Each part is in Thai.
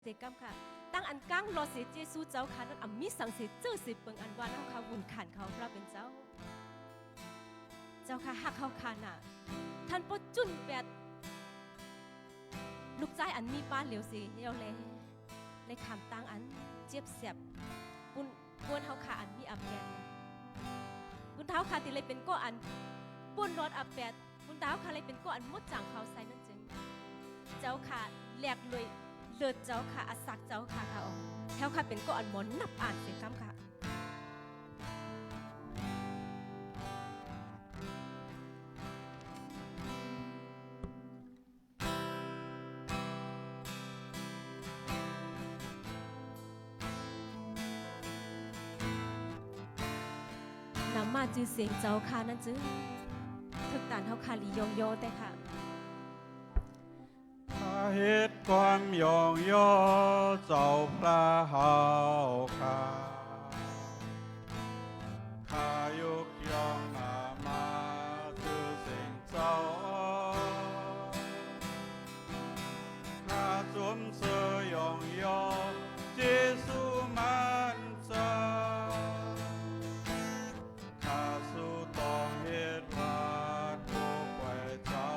เจกัมค่ะตั้งอันกั้งรอเสียเจสู้เจ้าค่ะนั่นมิสังเสียเจ้าสิเปิงอันวานเขาค่ะวุ่นขันเขาพระเป็นเจ้าค่ะหักเขาค่ะน่ะท่านปจุนแปดลูกใจอันมีป้าเหลียวสิเยาเลยขามตั้งอันเจ็บเสียบปุ่นกวนเขาค่ะอันมีอับแปดปุ่นเท้าค่ะติเลยเป็นก้ออันปุ่นรถอับแปดปุ่นเท้าค่ะเลยเป็นก้ออันมดจางเขาใส่นั่นจึงเจ้าค่ะแหลกเลยเลือดเจ้าค่ะอาศักเจ้าค่ะค่ะอ๋อแถวค่ะเป็นก้ออันหมอนนับอ่านเสียคำค่ะนำมาจือเสียงเจ้าค่ะนั่นจื้อทึกตานเฮาค่ะลียองโยแต่ค่ะเหตุความยองย่อเจ้าพระเฮาข้ายกย่องนามาคือสิ่งเจ้าข้าจมเสยองย่อเจสุมันเจ้าข้าสู้ต้องเหตุว่าผู้ไว้เจ้า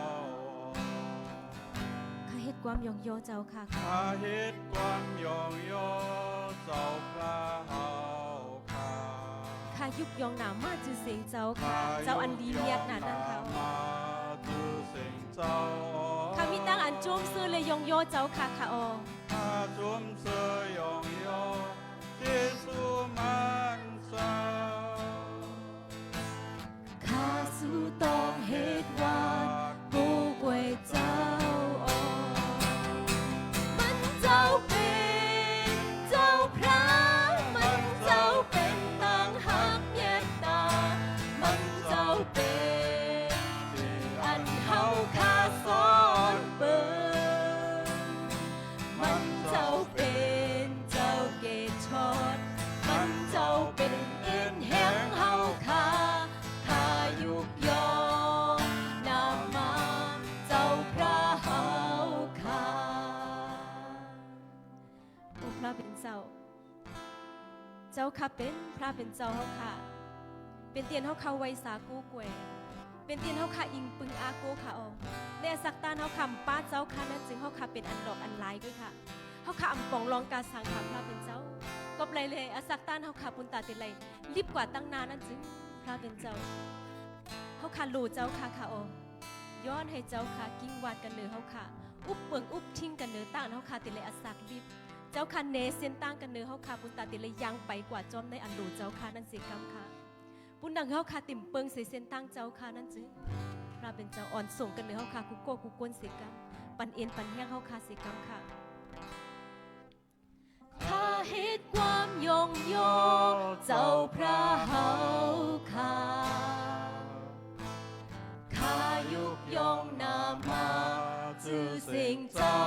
ความยองโยเจ้าค่ะข้าเหตุความยองโยเจ้าพระเฮาข้ายุกยองหนามาจือเสียงเจ้าค่ะเจ้าอันลีเมียดหนานั่นเขาจือเสียงเจ้าข้ามีตั้งอันจุ่มซื้อเลยยองโยเจ้าค่ะค่ะอ๋อข้าจุ่มซื้อยองโยเจสุมันเจ้าข้าสู้ต้องเหตุว่าผู้กวยเจ้าเจ้าค่ะเป็นพระเป็นเจ้าเขาค่ะเป็นเตียนเขาไว้สากูกวยเป็นเตียนเขาค่ะอิงปึงอากูค่ะอ๋อในสักตานเขาคำป้าเจ้าค่ะนั่นจึงเขาค่ะเป็นอันดอกอันลายด้วยค่ะเขาค่ะอำปองรองกาสังค่ะพระเป็นเจ้าก็เลยเลยอสักตานเขาค่ะปุนตาติเลยรีบกว่าตั้งนานนั่นจึงพระเป็นเจ้าเขาค่ะหลู่เจ้าค่ะค่ะอ๋อย้อนให้เจ้าค่ะกิ้งวาดกันเนื้อเขาค่ะอุบเปิงอุบทิ้งกันเนื้อตั้งเขาค่ะติเลยอสักรีบเจ้าค่ะเนเส้นตั้งกันเนื้อเขาค่ะปุนตาติเลยยังไปกว่าจอมในอันดูเจ้าค่ะนั่นสิกรรมค่ะปุนดังเขาค่ะติ่มเปิงเส้นตั้งเจ้าค่ะนั่นจึงพระเป็นเจ้าอ่อนส่งกันเนื้อเขาค่ะกุโก้กุกวนสิกรรมปันเอ็นปันแห้งเขาค่ะสิกรรมค่ะข้าเหตุความยงโยเจ้าพระเฮาค่ะข้ายุกยงนามาจือสิ่งเจ้า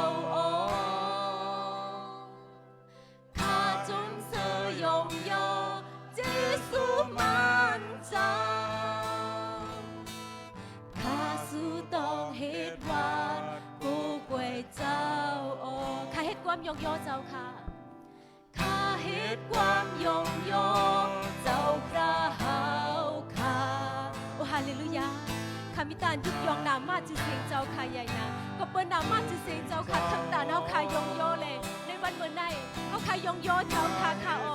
มันเจ้าข้าสู้ต้องเหตุวานผู้กวยเจ้าโอ้ข้าเหตุความยงโยเจ้าค่ะข้าเหตุความยงโยเจ้าพระเฮาค่ะโอ้ฮาเลลูยาข้ามิตานยุกยองนามาจือเสียงเจ้าค่ะใหญ่นะก็เปิ้นนามาจือเสียงเจ้าค่ะทั้งตาเฮาค่ะยงโยเลยในวันเมื่อไหร่เฮาค่ะยงโยเจ้าค่ะค่ะโอ้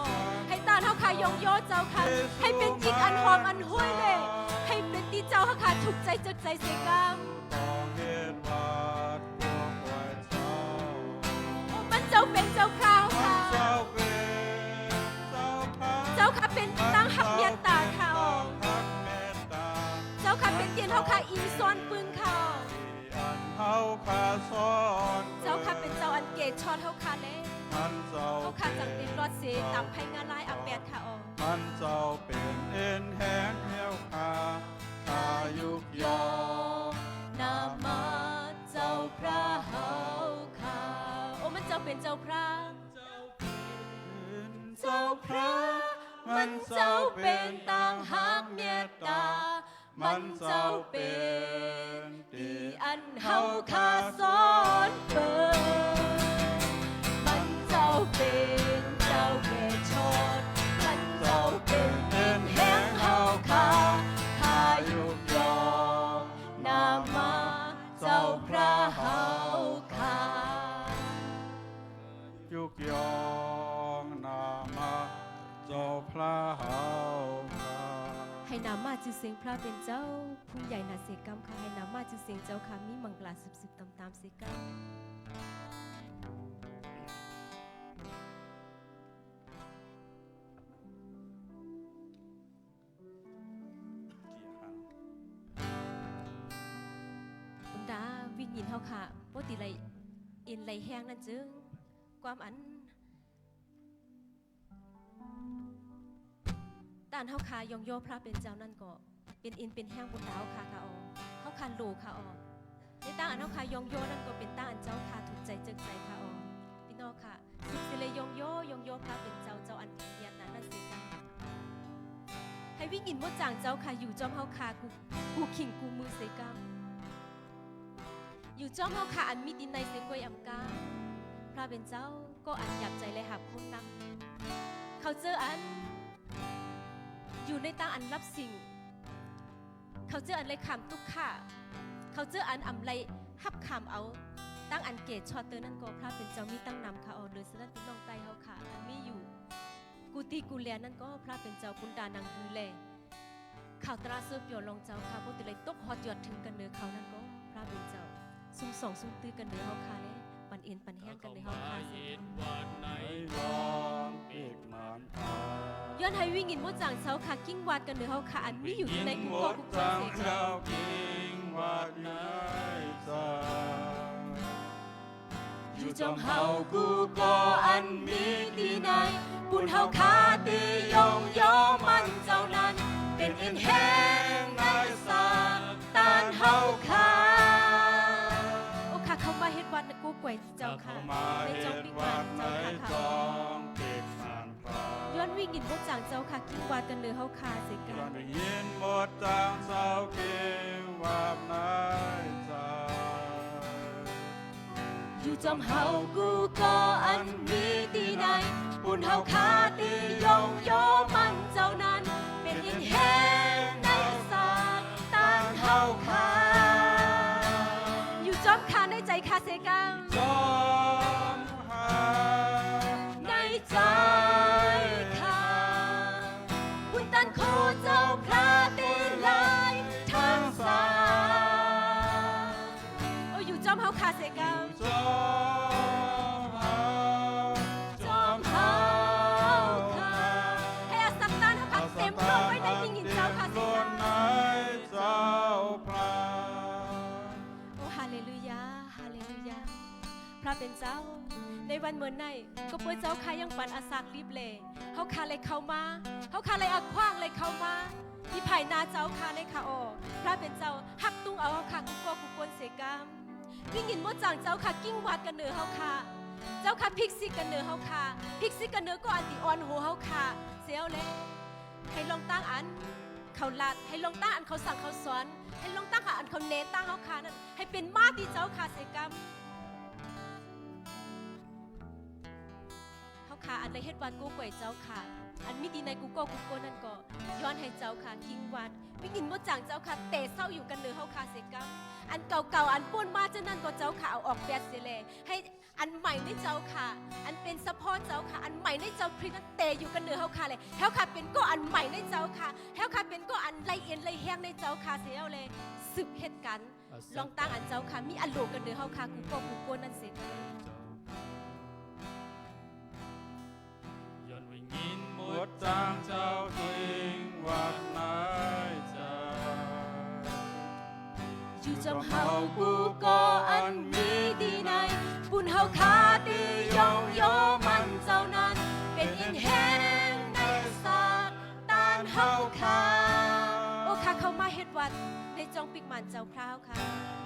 ให้ตาเฮาค่ะยงโยเจ้าค่ะให้เป็นจิตอันหอมอันห้วยเลยให้เป็นตีเจ้าเฮาค่ะถูกใจจดใจเสกรรมมันเจ้าเป็นเจ้าพระค่ะเจ้าค่ะเป็นตั้งหักเมียนตาค่ะเจ้าค่ะเป็นเตียนเฮาค่ะอิงซ้อนปึงค่ะเจ้าค่ะเป็นเจ้าอันเกตชอดเฮาค่ะเลยเขาขาดจังติดรอดเสียตามไพ่งาลายอับแปดค่ะอ๋อมันเจ้าเป็นเอ็นแห้งเหี้ยวข้ายุกยอนามาเจ้าพระเฮาค่ะโอ้มันเจ้าเป็นเจ้าพระเจ้าพระมันเจ้าเป็นต่างหากเมตตามันเจ้าเป็นที่อันเฮาขาสอนเปิดมัน ยุกยองนามาเจ้าพระเฮาค่ะ ให้นามาจือเสียงพระเป็นเจ้าผู้ใหญ่นาเสกรรมค่ะให้นามาจือเสียงเจ้าค่ะมีมังกลาสืบตามเสกรรม บรรดาวิ่งยินเฮาค่ะปกติไหลเอ็นไหลแห้งนั่นจึงความอันต้านเฮาค่ะยองโยพระเป็นเจ้านั่นก็เป็นเอ็นเป็นแห้งบนดาวค่ะค่ะอ๋อเฮาค่ะโลค่ะอ๋อในต้านอันเฮาค่ะยองโยนั่นก็เป็นต้านอันเจ้าค่ะถูกใจจึกใจค่ะอ๋อพี่น้องค่ะสุดสิเลยยองโยพระเป็นเจ้าอันเทียนนั้นนั่นสิค่ะให้วิ่งยินว่าจางเจ้าค่ะอยู่จอมเฮาค่ะกูขิงกูมือเสกามอยู่จ้อมเฮาค่ะอันมีดินในเสกวยอำกาพระเป็นเจ้าก็อันหยับใจเลยหับคนนำเขาเจออันอยู่ในตั้งอันรับสิ่งเขาเจออันเลยขำตุกข่าเขาเจออันอำไรฮับขำเอาตั้งอันเกตชอตเตอร์นั่นก็พระเป็นเจ้ามีตั้งนำค่ะเอาเลยสนั่นพี่น้องไตเฮาค่ะอันมีอยู่กูตีกูเลียนั่นก็พระเป็นเจ้าปุณดานังฮือเลยข่าวตราเสือเปียวลองเจ้าค่ะปกติเลยตกฮอตยอดถึงกันเนื้อเขานั่นก็พระเป็นเจ้าซุ่มสองซุ่มตื้อกันเนื้อเฮาค่ะเลยปันเอ็นปันแห้งกันเลยเฮาค่ะย้อนให้วิ่งอินมดจางเช้าค่ะกิ้งวาดกันเนื้อเฮาค่ะอันมีอยู่ในกุกกุกจางเสกอยู่จอมเฮากูก็อันมีดีในบุญเฮาคาตียองยอมันเจ้านั้นเป็นเอ็นแห้งในสาตานเฮาคาโอ้ค่ะเข้ามาเฮ็ดวัดนะกูกวยเจ้าค่ะในจอมปิกมันเจ้าค่ะย้อนวิ่งอินมดจางเจ้าค่ะกิ้งวาดกันเนื้อเฮาคาเสกกัน ได้ยินหมดจางเศร้าเกววาบนายใจ อยู่จอมเฮากูก็อันมีตีในบุญเฮาคาตียองโยมันเจ้านั้นเป็นอินแห้งในสาตานเฮาคาอยู่จอมคาในใจคาเสกัง จอมหา ในใจคาบุญตันโคเจ้าพระตีลายทางสาโอ้อยู่จอมเฮาคาเสกัง จอมหา จอมเฮาค่ะให้อาสักตานเฮาค่ะเต็มโลกไว้ในยิ่งหินเจ้าค่ะสิ ล้นในเจ้าพระ โอ้ฮาเลลูยาฮาเลลูยาพระเป็นเจ้าในวันเมื่อไหนก็เพื่อเจ้าค่ะยังปันอาสักรีบเลยเฮาค่ะเลยเข้ามาเฮาค่ะเลยอาคว้างเลยเข้ามาที่ภายนาเจ้าค่ะเลยค่ะโอ้พระเป็นเจ้าหักตุ้งเอาเฮาค่ะกุกกุกวนเสกามยิ่งหินมดจางเจ้าค่ะกิ้งวัดกันเหนือเฮาค่ะเจ้าค่ะพิกซิกันเหนือเฮาค่ะพิกซิกันเหนือก็อันติออนโหเฮาค่ะเสียวเลยให้ลองตั้งอันเขาลัดให้ลองตั้งอันเขาสั่งเขาสอนให้ลองตั้งอันเขาเนตั้งเฮาค่ะนั่นให้เป็นมาที่เจ้าค่ะเสกามเฮาค่ะอันในเฮ็ดวันกูกวยเจ้าค่ะอันมีดีในกูโก้นั่นก็ย้อนให้เจ้าค่ะกิ้งวัดวิกินมดจางเจ้าค่ะเตะเศร้าอยู่กันเหนือเฮาค่ะเสกามอันเก่าๆอันป้นมาเจ้านั่นก็เจ้าค่ะเอาออกแปดเสียเลยให้อันใหม่ในเจ้าค่ะอันเป็นซัพพอร์ตเจ้าค่ะอันใหม่ในเจ้าคริสต์เตะอยู่กันเหนือเฮาค่ะเลยเฮาค่ะเป็นก็อันใหม่ในเจ้าค่ะเฮาค่ะเป็นก็อันไล่เอ็นไล่แห้งในเจ้าค่ะเสียเลยสืบเหตุการณ์ลองตั้งอันเจ้าค่ะมีอันโลกันเหนือเฮาค่ะกูโก้นั่นเสก ย้อนวิ่งยินหม หม ด ดจางเจ้าทิ้งวัดนายใจ อยู่จำเฮากูก็อันมีดีในบุญเฮาคาตียองโยมันเจ้านั้นเป็นอินแห้งในสาตานเฮาคาโอ้ค่ะเข้ามาเฮ็ดวัดในจองปิกมันเจ้าพราวค่ะ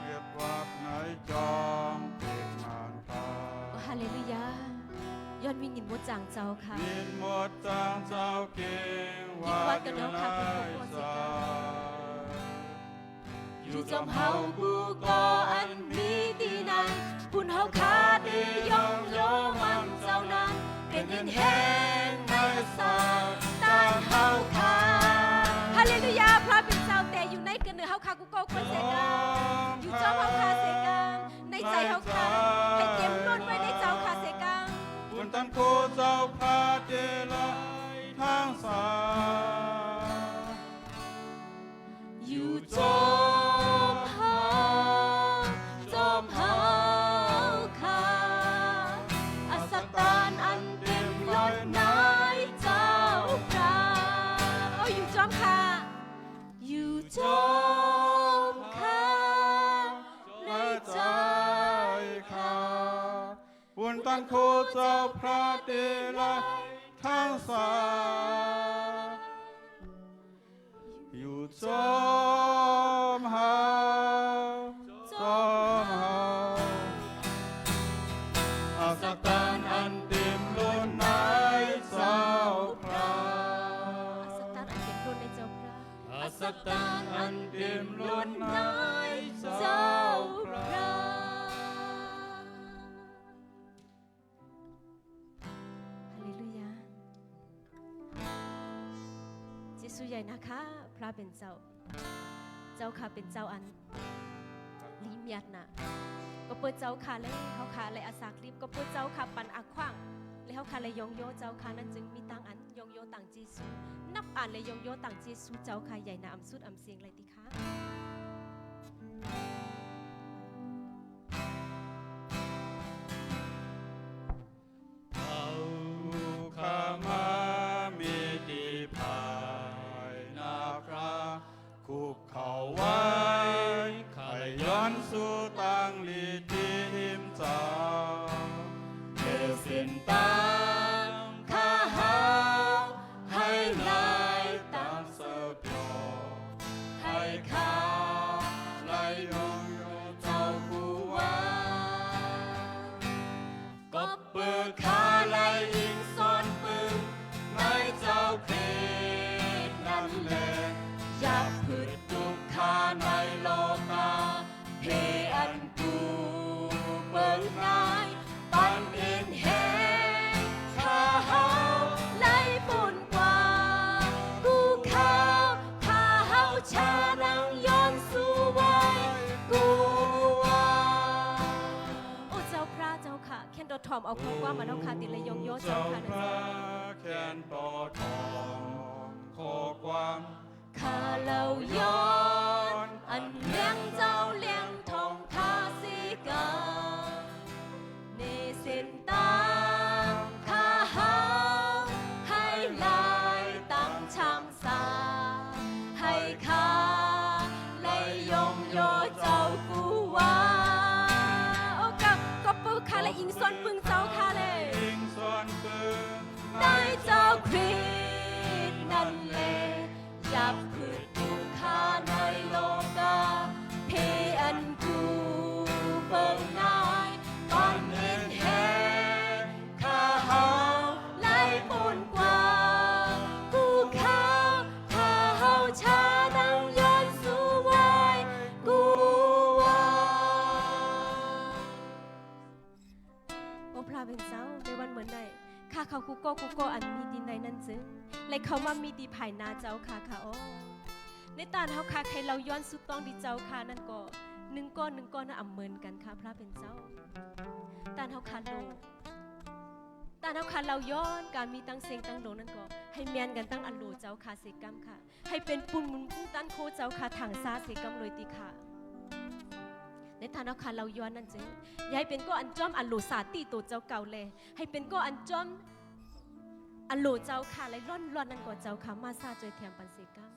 เรียกวัดนายจองเปิดมานตา โอ้ฮาเลลูยาย้อนวิญญาณบ่จางเจ้าค่ะ ยินหมดจางเจ้าเก่งวัดอยู่นายใจ อยู่จำเฮากูก็อันมีดีในบุญเฮาคาตียองโยมันเจ้านั้นเป็นอินแห้งในสาตานเฮาคาฮาเลลูยาพระเป็นเจ้าแต่อยู่ในกันเนื้อเฮาคากูก็ควรเสกามอยู่จอมเฮาคาเสกามในใจเฮาคาให้เต็มล้นไว้ในเจ้าคาเสกาม ตันโคเจ้าพระเจริญทางสาอยู่จอมหาค่ะอัศตานอันเต็มล้นนายเจ้าพระโอ้อยู่จอมค่ะอยู่จอมค่ะในใจข้าบุญตันโคเจ้าพระเจริญทางสาอยู่จอมหาอาสตานอันเต็มล้นในเจ้าพระอัศตานอันเต็มล้นในเจ้าพระฮาเลลูยาเจสุใหญ่นะคะพระเป็นเจ้าค่ะเป็นเจ้าอันลิมยัดนะก็เปิดเจ้าค่ะเลยเขาค่ะเลยอาสากรีบก็เปิดเจ้าค่ะปันอักขว้างเลยเขาค่ะเลยยองโยเจ้าค่ะนั้นจึงมีตังอันยองโยต่างจีซูนับอ่านเลยยองโยต่างจีซูเจ้าค่ะใหญ่นาอำสุดอำเสียงเลยติค่ะเอาขามามีดีภายนาคราคุกเข่าไว้ไขย้อนสู่ตังลีติหิมจาเอสินตังข้าหาให้ลายตังเสพยอให้ข้าไลยองโยเจ้าผู้ว่าก็เปิดขาไลยิงซ่อนปืนในเจ้าเพศนั่นแหละอย่าพืชตุกขาในโลกาเพอันกูเปิดนายปันเอ็นแหงข้าเฮาไล่ปุ่นกว่ากูข้าวข้าเฮาชานังย้อนสู่ไว้กูว่าโอ้เจ้าพระเจ้าค่ะแค่นดอทอมเอาความว่ามันเอาขาติเลยยองโยเจ้าค่ะนะ แขนต่อทองขอความ ข้าเล่าย้อนอันเลี้ยงเจ้าเลี้ยงทองทาสีกาในเส้นตางข้าเฮาให้ลายตั้งช่างสาให้ข้าเลยยองโยเจ้ากูว่าโอ้กับปูข้าเลยอิงส่วนปึงเจ้าข้าเลยยิงส่วนปืนได้เจ้าคริสต์นั่นแหละจับพืชทุกขาในโลกาเพอันกูเบิ่งนายตอนเห็นแห่ข้าเฮาไล่ปุ่นกว่ากูข้าวข้าเฮาชาดังย้อนสู่ไว้กูว่าโอ้พระเป็นเจ้าในวันเหมือนใดข้าเขากูโกอันมีดินในนั้นจึงและเขามามีดีภายนาเจ้าค่ะค่ะโอ้ในตานเฮาค่ะใครเราย้อนสุดต้องดีเจ้าค่ะนั่นก็หนึ่งก้อนน่ะอ่ำเหมือนกันค่ะพระเป็นเจ้าตานเฮาค่ะโลตานเฮาค่ะเราย้อนการมีตั้งเสียงตั้งโลนั่นก็ให้แมนกันตั้งอันโลเจ้าค่ะเสกัมค่ะให้เป็นปุ่นมุนพุ่งตั้นโคเจ้าค่ะถังซาเสกัมเลยติค่ะในฐานะค่ะเราย้อนนั่นจึงอย่าให้เป็นก็อันจอมอันโลสาตีตัวเจ้าเก่าเลยให้เป็นก็อันจอมอันโหลเจ้าค่ะไรร่อนนั่นก่อนเจ้าค่ะมาซาจอยแถมปันเสกัม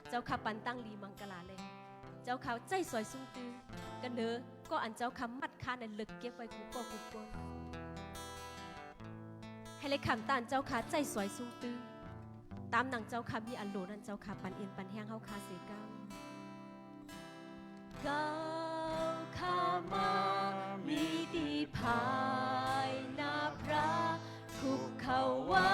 เจ้าค่ะปันตั้งลีมังกลาเลยเจ้าค่ะใจสวยซุ้งตื้อกันเนอก็อันเจ้าค่ะมัดค่าในลึกเก็บไว้กูก็กูก้นให้เลยคำตานเจ้าค่ะใจสวยซุ้งตื้อตามหนังเจ้าค่ะมีอันโหลนั่นเจ้าค่ะปันเอ็นปันแห้งเฮาคาเสกัมก้าวข้ามามีดีภายนาพระคุกเข้าไว้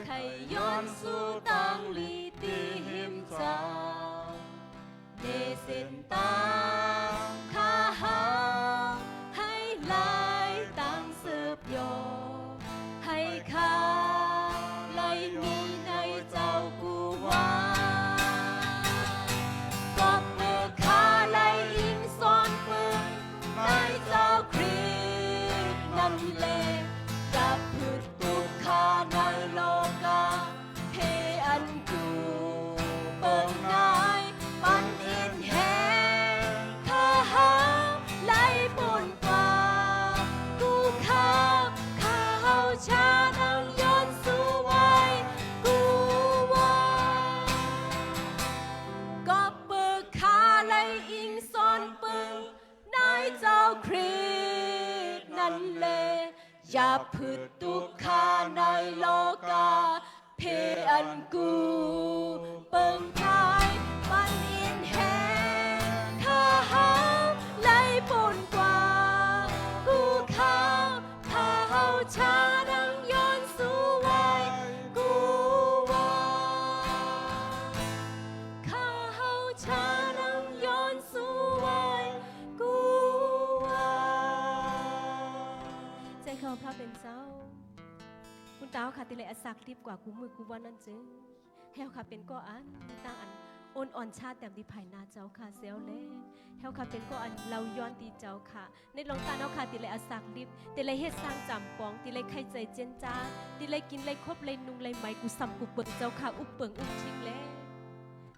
ไขย้อนสู่ตังลีตีหิมจาเนสินตาข้าเฮาให้ลายตังสืบโยให้ข้าไลมีในเจ้ากูว่าก็เมื่อข้าไลอิงซ่อนปืนในเจ้าคริสต์ าพืชตุกขาในโลกาเพอันกูเปิงพายปันอินแหงข้าหาไล่ปุ่นกว่ากูข้าวข้าเฮาชาดังย้อนสู่ไว้กูว่าข้าเฮาชาดังย้อนสู่ไว้กูว่าใจเขาพระเป็นเจ้าคุณตาค่ะติเลยอสักรีบกว่ากูมือกูว่านั่นจึงเฮาค่ะเป็นก็อันตั้งอันอ่อนอ่อนชาติแต่มที่ภายนาเจ้าค่ะเซลเล่เฮาค่ะเป็นก็อันเราย้อนตีเจ้าค่ะในหลวงตาเฮาค่ะติเลยอสักรีบติเลยเฮ็ดสร้างจำปองติเลยไข่ใจเจนจ้าติเลยกินเลยครบเลยนุ่งเลยไหมกูซ้ำกูเปิงเจ้าค่ะอุบเปิงอุบทิ้งเล่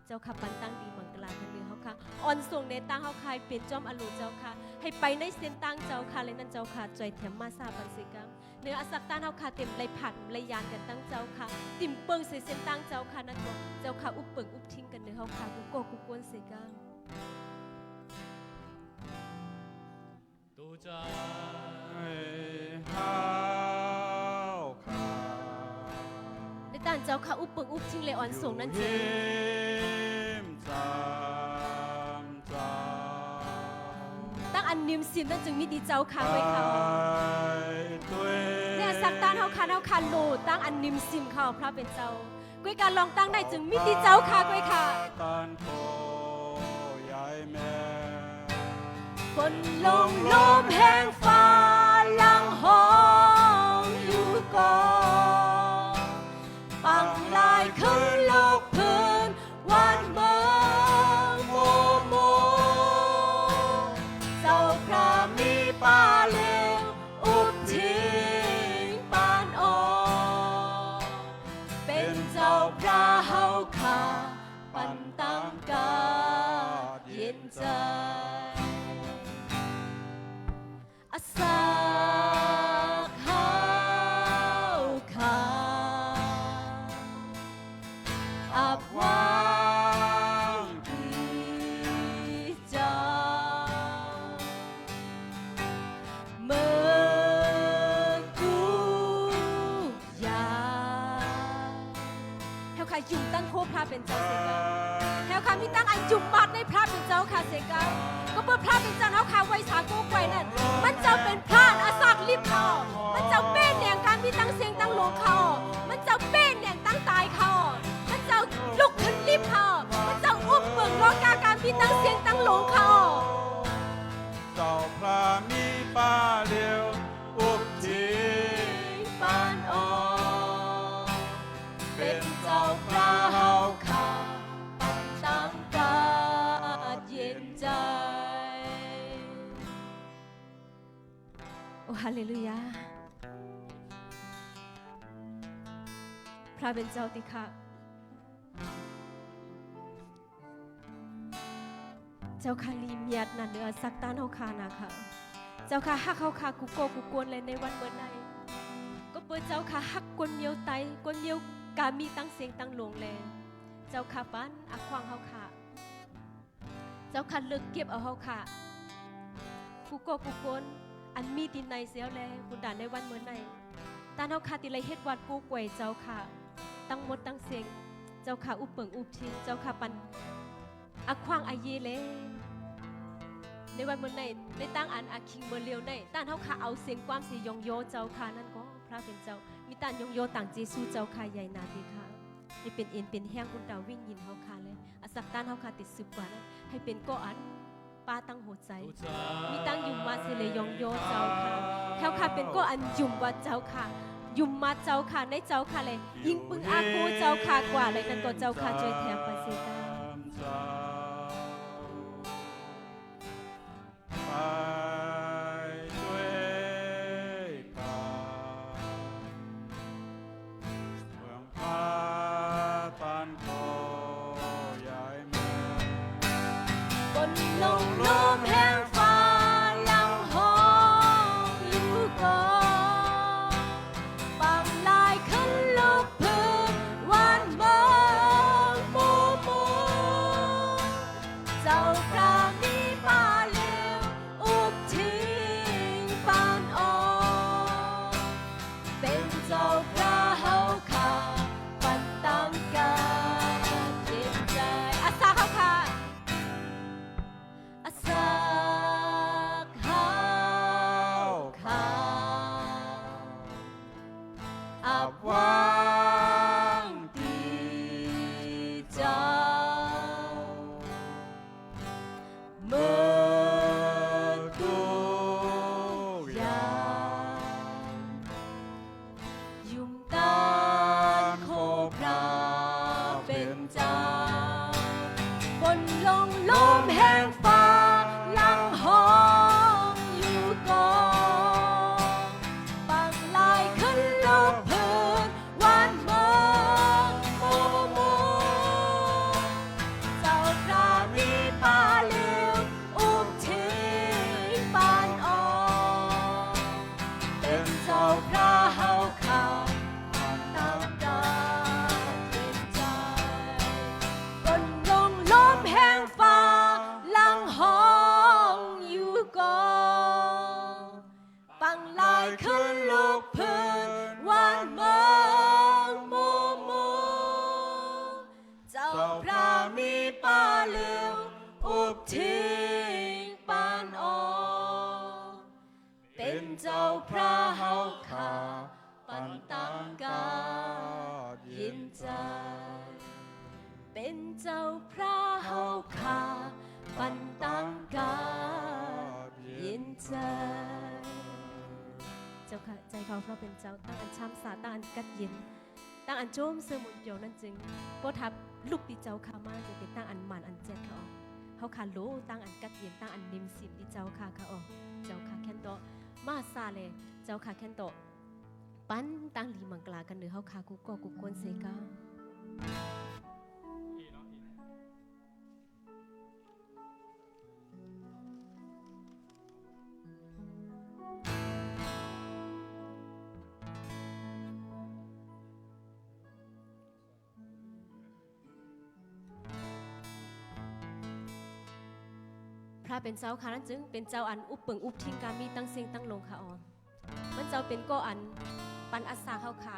เจ้าค่ะปันตั้งดีมังกลาทันเนื้อเฮาค่ะอ่อนส่งในตั้งเฮาค่ะเป็นจอมอลูเจ้าค่ะให้ไปในเส้นตั้งเจ้าค่ะเลยนั่นเจ้าค่ะจอยแถมมาซาบันสิกัมเนื้ออสักตานเฮาค่ะเต็มเลยผัดเลยยานกันตั้งเจ้าค่ะติ่มเปิงเส้นตั้งเจ้าค่ะนั่นก็เจ้าค่ะอุบเปิงอุบทิ้งกันเนื้อเฮาค่ะกูโกกูกวนสิกัมตูใจห้าวขาในตานเจ้าค่ะอุบเปิงอุบทิ้งเลยอ่อนส่งนั่นจริงตั้งอันนิมสินนั่นจึงมีดีเจ้าค่ะไว้เขาเนี่ยสักตานเฮาค่ะโลตั้งอันนิมสิมเขาพระเป็นเจ้าก้วยการลองตั้งได้จึงมีดีเจ้าค่ะก้วยค่ะฝนลงลมแห้งฟ้าลังห้องอยู่ก่อนปังลายขึ้นโลกพื้นวันเมืองโมโมเจ้าพระมีป่าเลวอุบทิ้งปานออกเป็นเจ้าพระเฮาขาปันตามกาเย็นใจอาสักเฮาขาอับวางที่เจ้าเมื่อกูอยากเฮาค่ะยุ่งตั้งโคพระเป็นเจ้าเสกเฮาค่ะมีตั้งอันยุ่งมัดในพระเป็นเจ้าค่ะเสกก็เพื่อพระเป็นเจ้าเฮาค่ะไว้สาโกไกวนั่นมันจะเป็นพระอาสักลิบเขามันจะเป็นแหน่งการมีตั้งเสียงตั้งหลวงเขามันจะเป็นแหน่งตั้งตายเขามันจะลุกขึ้นลิบเขามันจะอุ้มเบิกโลกาการมีตั้งเสียงตั้งหลวงเขาเจ้าพระมีป่าเดียวอุบทิ้งปานออกเป็นเจ้าพระเฮาขาปันตามกาเย็นใจโอ้ฮาเลลูยาพระเป็นเจ้าติค่ะเจ้าค่ะลีเมียดนั่นเนื้อสักตานเฮาคานะค่ะเจ้าค่ะฮักเฮาคากุโกกุกวนเลยในวันเมื่อไหนก็เปิดเจ้าค่ะฮักกวนเมียวไตกวนเมียวกามีตั้งเสียงตั้งหลวงแลเจ้าค่ะปันอักขวางเฮาค่ะเจ้าค่ะเลิกเก็บเอาเฮาค่ะกุโกกุกวนอันมีตินในเสียวแลคุณด่านในวันเมื่อไหนตานเฮาค่ะติเลยเฮ็ดวัดกูกวยเจ้าค่ะตั้งหมดตั้งเสียงเจ้าค่ะอุปเปิงอุปทิ้งเจ้าค่ะปันอักขวางอาเยเลในวันเมื่อไหนในตั้งอันอาคิงเบอร์เลียวในต้านเฮาค่ะเอาเสียงความสียองโยเจ้าค่ะนั่นก็พระเป็นเจ้ามีต้านยองโยต่างเจซูเจ้าค่ะใหญ่นาดีค่ะให้เป็นเอ็นเป็นแห้งคุณดาววิ่งยินเฮาค่ะเลยอาศักต้านเฮาค่ะติดสืบกว่านั้นให้เป็นก็อันป้าตั้งหัวใจมีตั้งยุ่มมาเสเลยยองโยเจ้าค่ะเฮาค่ะเป็นก็อันยุ่มว่าเจ้าค่ะยุ่มมาเจ้าค่ะในเจ้าค่ะเลยยิงปึงอากูเจ้าค่ะกว่าเลยนั่นก็เจ้าค่ะช่วยแถมไปสิค่ะลงลมแห้งฟ้าลังห้องอยู่ก่อนปังลายขึ้นลูกพื้นวันเมืองโมโม เจ้าพระเฮาข้าปันตังกาเย็นใจอาสาเฮาข้าอาสาเฮาข้าอาบวางตีเจ้าเมื่อทุกอย่างยุ่งตานโคพระเป็นเจ้าฝนลงลมแห่งฟ้าลังห้องอยู่ก่อนปังลายขึ้นลูกพื้นหวานเมืองมูมูเจ้าพระมีป่าเลี้ยวอุ้มทิ้งปานอ่อนเป็นเจ้าพระเฮาข้าตามตาเป็นใจฝนลงลมแห่งฟ้าลังห้องอยู่ก่อนปังลายขึ้นลูกพื้นหวานเมืองมูมูเจ้าพระมีป่าเลี้ยวอุบทิ้งปานอ่อนเป็นเจ้าพระเฮาข้าปันตังกายินใจเป็นเจ้าพระเฮาข้าปันตังกายินใจเจ้าค่ะใจเขาเพราะเป็นเจ้าตั้งอันช้ำสาตั้งอันกัดเย็นตั้งอันโจมเสื่อมุนโยนั่นจึงโปทับลูกปีเจ้าข้ามาจะเป็นตั้งอันหมันอันเจ็ดเขาเขาขาโลตั้งอันกัดเย็นตั้งอันนิมสิมปีเจ้าข้าค่ะเจ้าค่ะแค่นโตมาซาเลยเจ้าค่ะแค่นโตปั้นตั้งลีมังกลากันหรือเขาขากุกก็กุกคนเสกาพระเป็นเจ้าค่ะนั่นจึงเป็นเจ้าอันอุปเปิงอุปทิ้งการมีตั้งเสียงตั้งลงค่ะมันเจ้าเป็นก็อันปันอาสาเข้าค่ะ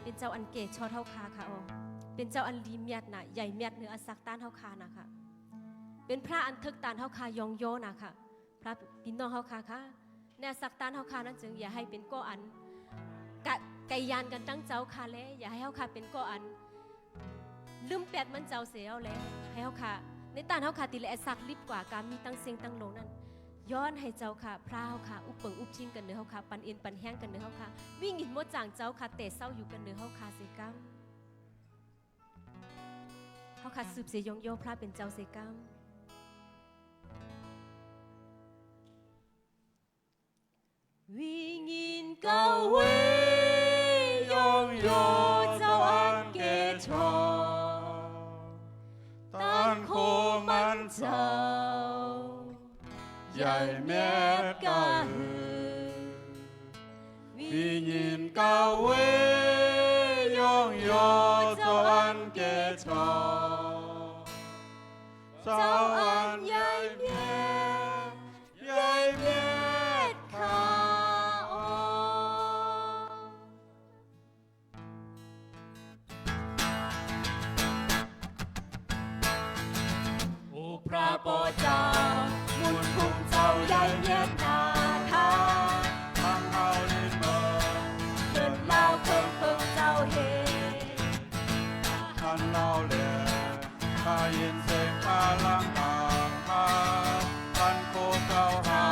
เป็นเจ้าอันเกศชอเท่าคาค่ะเป็นเจ้าอันลีเมียดนะใหญ่เมียดเนื้ออาศักต้านเท่าคานะค่ะเป็นพระอันทึกตานเท่าคายองโยนะค่ะพระพี่น้องเท่าคาค่ะในอาศักต้านเท่าคานั่นจึงอย่าให้เป็นก็อันไก่ยานกันตั้งเจ้าค่ะเลยอย่าให้เท่าคาเป็นก็อันลืมแปดมันเจ้าเสียเอาเลยให้เท่าคาในตานเท่าคาติเลอาศักลิบกว่าการมีตั้งเสียงตั้งลงนั่นย้อนให้เจ้าค่ะพระเฮาค่ะอุปเปิงอุปชิงกันเนื้อเฮาค่ะปันเอ็นปันแห้งกันเนื้อเฮาค่ะวิ่งหินมดจางเจ้าค่ะเตะเศร้าอยู่กันเนื้อเฮาค่ะเสกัมเฮาค่ะสืบเสียยงโยพระเป็นเจ้าเสกัมวิ่งหินเก้าเวยงโยเจ้าอันเกชอตันโคมันเจ้าใหญ่เม็ดกะหือวิญินกะเวยองโยเจ้าอันเกชอเจ้าอันใหญ่เม็ดคาโอโอ้พระโปเจ้ามุนคุมเจ้าใหญ่เมียดนาคาทางเฮาลินเมืองเดินเล่าเพิ่งเจ้าเฮท่านเล่าเล่ข้ายินเสียงข้าลังห่างพาท่านโคเจ้าหา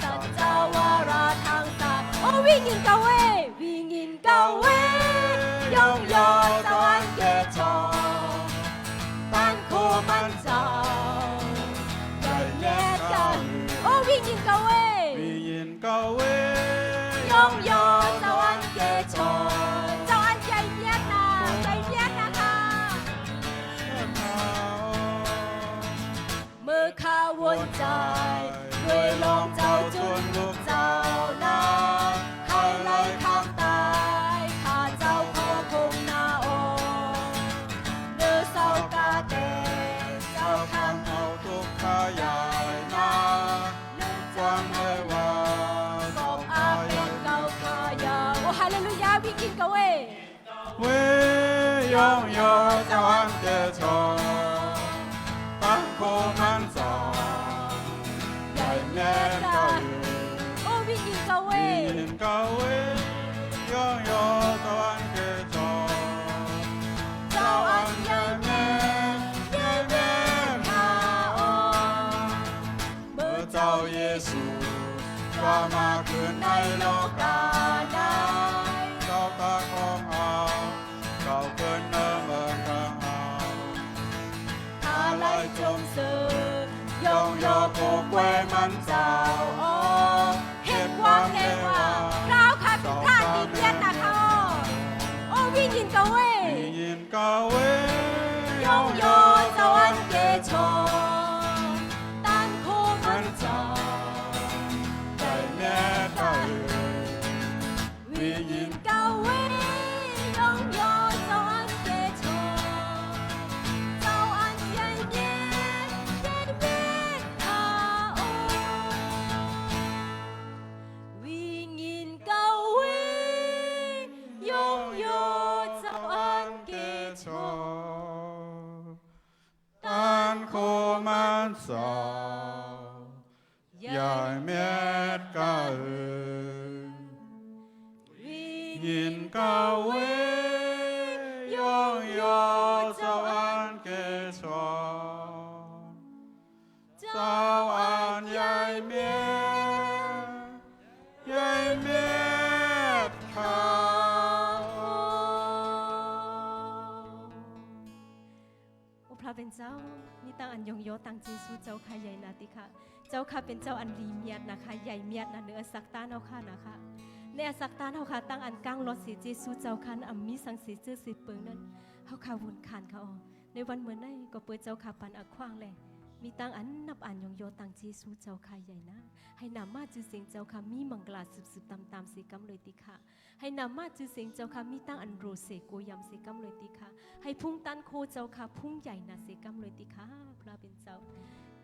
สัจจาวาราทางตาโอ้วิ่งยินเกาเววิ่งยินเกาเวยองยอเจ้าอันเกชอท่านโคมันเจ้าโอ้วิ่งยิงเกาเววิ่งยิงเกาเวยองยอเจ้าอันเกชอเจ้าอันใจเมียดนะใจเมียดนะคะเมื่อข้าวนใจด้วยลองเจ้าจุนลูกเจ้านาให้ไล่ข้ามตายข้าเจ้าขอคงนา เลลูยาวิ่งกินกะเว 为拥有早安的愁，当苦满走，在面对 โอ้วิ่งกินกะเว 因高为拥有早安的愁，早安也面他哦，เมื่อเจ้าเยซูก็มาขึ้นในโลกาได้เจ้าตาของเราเขาขึ้นเนื้อเมืองของเรา อาไลจงสื่อยงโย 有不归满早 โอ้เห็นวางเลยว่าเราค่ะเป็นท่านดีเพียรนะคะโอ้วิ่งกินกะเว 因高为拥有早安嘅錯，但可满問早在面对為因教會擁有早安嘅錯，早安也面面他哦，為因教會擁有早安嘅錯。但苦满早也灭高因高为拥有早安给错早安也灭他 โอ้พระเป็นเจ้ามีตั้งอันยงโยตั้งเจสูเจ้าค่ะใหญ่นาติค่ะเจ้าค่ะเป็นเจ้าอันรีเมียดนะคะใหญ่เมียดนะเนื้อสักตานเอาค่ะนะคะในสักตานเอาค่ะตั้งอันก้างรถสีเจสูเจ้าค่ะอัมมีสังสีเจอสีเปิงนั้นเขาค่ะวุ่นขานเขาในวันเหมือนนั้นก็เปิดเจ้าค่ะปันอักขว้างเลยมีตั้งอันนับอันยงโยตั้งเจสูเจ้าค่ะใหญ่นะให้นำมาจือเสียงเจ้าค่ะมีมังกลาสืบตามสีกำเลยติค่ะให้นำมาจือเสียงเจ้าค่ะมีตั้งอันโรเซโกยำสีกำเลยติค่ะให้พุ่งตันโคเจ้าค่ะพุ่งใหญ่นะสีกำเลยติค่ะพระเป็นเจ้า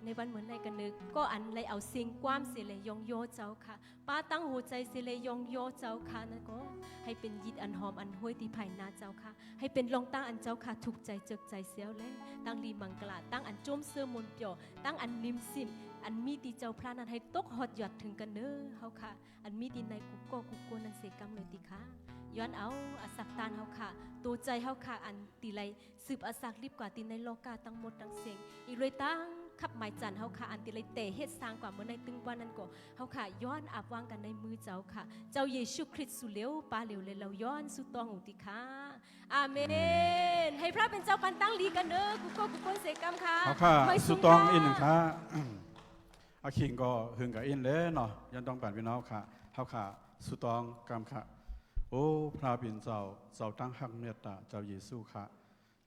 ในวันเหมือนในกันนึกก็อันเลยเอาสิ่งความเสียเลยยงโยเจ้าค่ะป้าตั้งหัวใจเสียเลยยงโยเจ้าค่ะนั่นก็ให้เป็นยิดอันหอมอันห้วยที่ภายนาเจ้าค่ะให้เป็นลงตั้งอันเจ้าค่ะถูกใจเจิกใจเสียวเลยตั้งลีมังกลาตั้งอันโจมเสื้อมนเปียวตั้งอันนิมซิมอันมีตีเจ้าพระนั้นให้ตกหอดหยอดถึงกันเน้อเฮาค่ะอันมีตีในกุกโกนันเสกรรมเลยติค่ะย้อนเอาอสักตานเฮาค่ะตัวใจเฮาค่ะอันตีไรสืบอสักรีบกว่าตีในโลกาตั้งหมดตั้งเสียงอีเลยตั้งขับหมายจันเฮาค่ะอันติเลยเตะเฮ็ดสร้างกว่าเมื่อในตึงวันนั้นก็เฮาค่ะย้อนอาบวางกันในมือเจ้าค่ะเจ้าเยซูคริสต์สุเลวปาเลวเลยเราย้อนสุตองอุติค่ะอาเมนให้พระเป็นเจ้าปันตั้งลีกันเด้อกุโกกุโกนเสกรรมค่ะ เขาค่ะสุตองอินหนึ่งค่ะอาคิงก็หึงกับอินเลยเนาะยันต้องปั่นพี่น้องค่ะเขาค่ะสุตองกรรมค่ะโอ้พระบินเจ้าตั้งหักเมตตาเจ้าเยซูค่ะ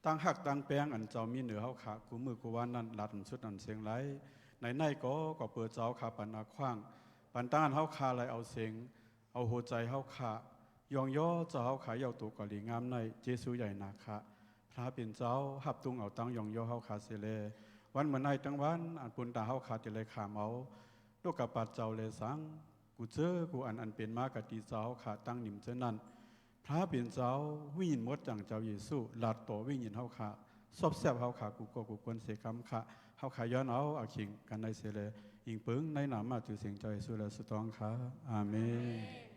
ตั้งหักตั้งแป้งอันเจ้ามีเหนือเขาค่ะกูมือกูวันนั้นหลัดสุดนันเสียงไหลในก็เปิดเจ้าค่ะปันอาขว้างปันต้านเขาค่ะอะไรเอาเสียงเอาหัวใจเขาค่ะยองย่อเจ้าเขาค่ะเยาตุกอลีงามในเจซูใหญ่นาค่ะพระบินเจ้าหับตุงเอาตั้งยองย่อเขาค่ะเสเลวันเหมือนในตั้งวันอันปุนตาเขาขาดจะเลยขามเอาลูกกับปัดเจ้าเลยสังกูเจอกูอันเป็นมากะตีเจ้าขาตั้งหนิมเจนั้นพระเป็นเจ้าวิ่งมดจังเจ้าเยซูหลัดโตวิ่งยินเขาขาซอบแซบเขาขากูควรเสกคำขาเขาขาย้อนเอาอาคิงกันในเสเลอิงปึงในหนามมาถือเสียงเจ้าเยซูและสุตองขาอาเมน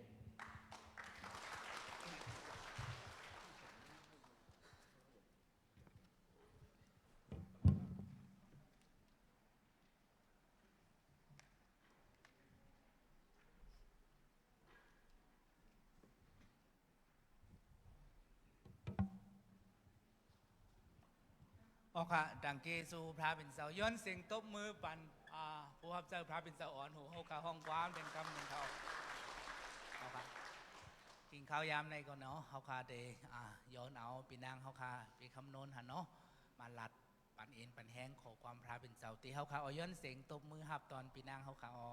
โอค่ะดังเกซูพระเป็นเสาย้อนเสียงตบมือปันผู้รับเจ้าพระเป็นเสาอ่อนหูเฮาค่ะห้องความเป็นคำหนึ่งเขาเอาค่ะกินข้าวยามในก่อนเนาะเฮาค่ะเดย้อนเอาปีนางเฮาค่ะปีคำนนหันเนาะมาหลัดปันเอ็นปันแห้งขอความพระเป็นเสาตีเฮาค่ะเอาย้อนเสียงตบมือหับตอนปีนางเฮาค่ะอ๋อ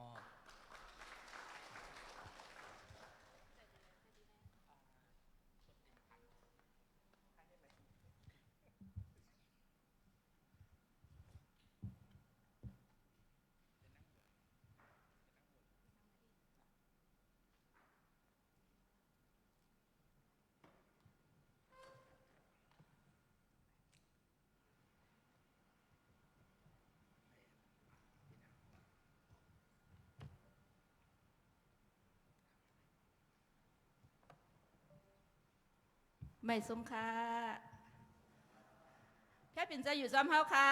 ไม่สมค่ะแค่เป็นเจ้าอยู่ซ้อมเฮาค่ะ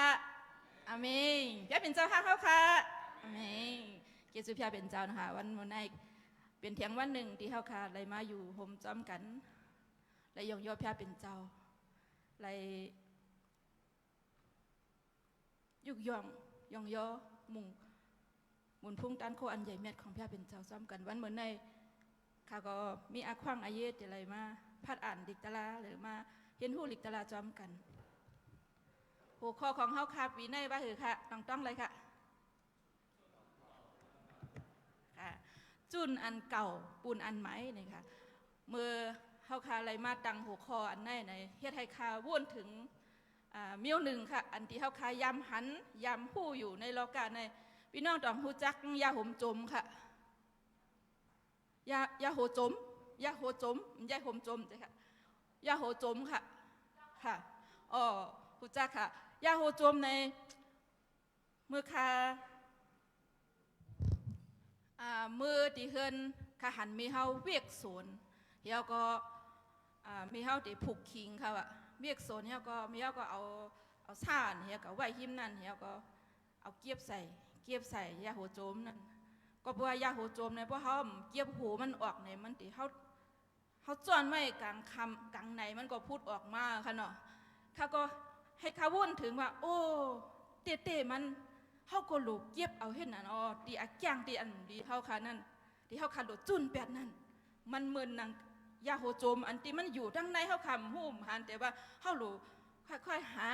อาเมนแค่เป็นเจ้าฮักเฮาค่ะอาเมนเกียรติสุภาเป็นเจ้านะคะวันในเป็นเทียงวันหนึ่งที่เฮาค่ะเลยมาอยู่โฮมจอมกันเลยยองยอพาเป็นเจ้าเลยยุกย่องยองยอมุงมุนพุ่งตันโคอันใหญ่เม็ดของพาเป็นเจ้าซ้อมกันวันเหมือนในค่ะก็มีอาควังอาเยตอะไรมาพัดอ่านดิกตลาหรือมาเห็นหูลิกตลาจอมกันหัวข้อของเฮาค่ะปีในว่าคือค่ะต้องเลยค่ะจุนอันเก่าปูนอันใหม่นี่ค่ะเมื่อเฮาค่ะอะไรมาตังหัวข้ออันในเฮ็ดให้ค่ะวนถึงเมียวหนึ่งค่ะอันที่เฮาค่ะยำหันยำผู้อยู่ในโลกาในพี่น้องต้องฮู้จักยาหมจมค่ะยาโหจมยาโหจมยาหมจมจ้ะค่ะยาโหจมค่ะค่ะอ๋อฮู้จักค่ะยาโหจมในเมื่อค่ะมือที่เฮินค่ะหันมีเฮาเวียกโซนเฮาก็มีเฮาที่ผูกคิงค่ะว่าเวียกโซนเฮาก็มีเฮาก็เอาซ่านเฮาก็ไว้หิมนั่นเฮาก็เอาเกียบใส่ยาโหโจมนั่นก็เพราะว่ายาโหโจมเนี่ยเพราะเฮาเกียบหูมันออกเนี่ยมันที่เฮาจ้อนไว้กลางคำกลางในมันก็พูดออกมาค่ะเนาะข้าก็ให้ข้าวุ่นถึงว่าโอ้เตะมันเฮาก็ลูกเก็บเอาเห็นน่ะอ๋อตีอักย่างตีอันดีเฮาค่ะนั่นที่เฮาค่ะโดดจุนแปดนั่นมันเหมือนนางยาโหโจมอันที่มันอยู่ทั้งในเฮาคำหุ่มหันแต่ว่าเฮาลูกค่อยๆหา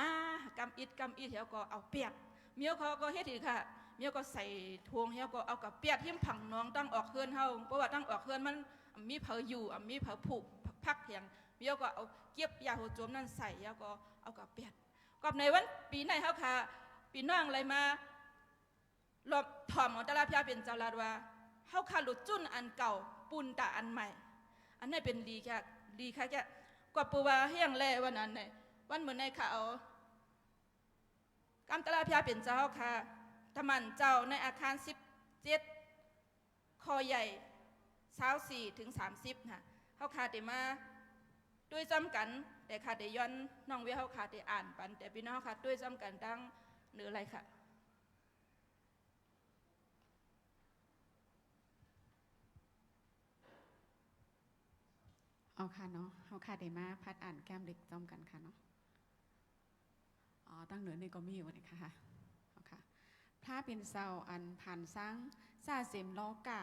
กำอิดเฮาก็เอาเปียกเมียวเขาก็เฮ็ดอีกค่ะเมียวก็ใส่ทวงเฮาก็เอากับเปียกที่ผังน้องตั้งออกเฮือนเฮาเพราะว่าตั้งออกเฮือนมันมีเผาอยู่มีเผาผูกพักเถียงเมียวก็เอาเก็บยาโหโจมนั่นใส่เฮาก็เอากับเปียกกับในวันปีไหนเฮาค่ะปีน้องอะไรมาลบถ่อมของตลาดพยาเป็นเจ้าลาดว่าเฮาค่ะหลุดจุ้นอันเก่าปูนตาอันใหม่อันนี้เป็นดีค่ะแกกว่าปูว่าเฮียงแลวันนั้นเนี่ยวันเหมือนในข่าวกำตลาดพยาเป็นเจ้าค่ะตะมันเจ้าในอาคาร17คอใหญ่24ถึง30ค่ะเฮาค่ะได้มาด้วยซ้ำกันแต่ค่ะได้ย้อนน้องเวียเฮาค่ะได้อ่านปันแต่พี่น้องค่ะด้วยซ้ำกันตั้งหรืออะไรค่ะเอาค่ะเนาะเอาค่ะเดมาพัดอ่านแก้มเด็กจอมกันค่ะเนาะตั้งเหนือในก็มีอยู่นี่ค่ะเอาค่ะพระเป็นเสาอันผ่านสร้างซาเจมล้อกะ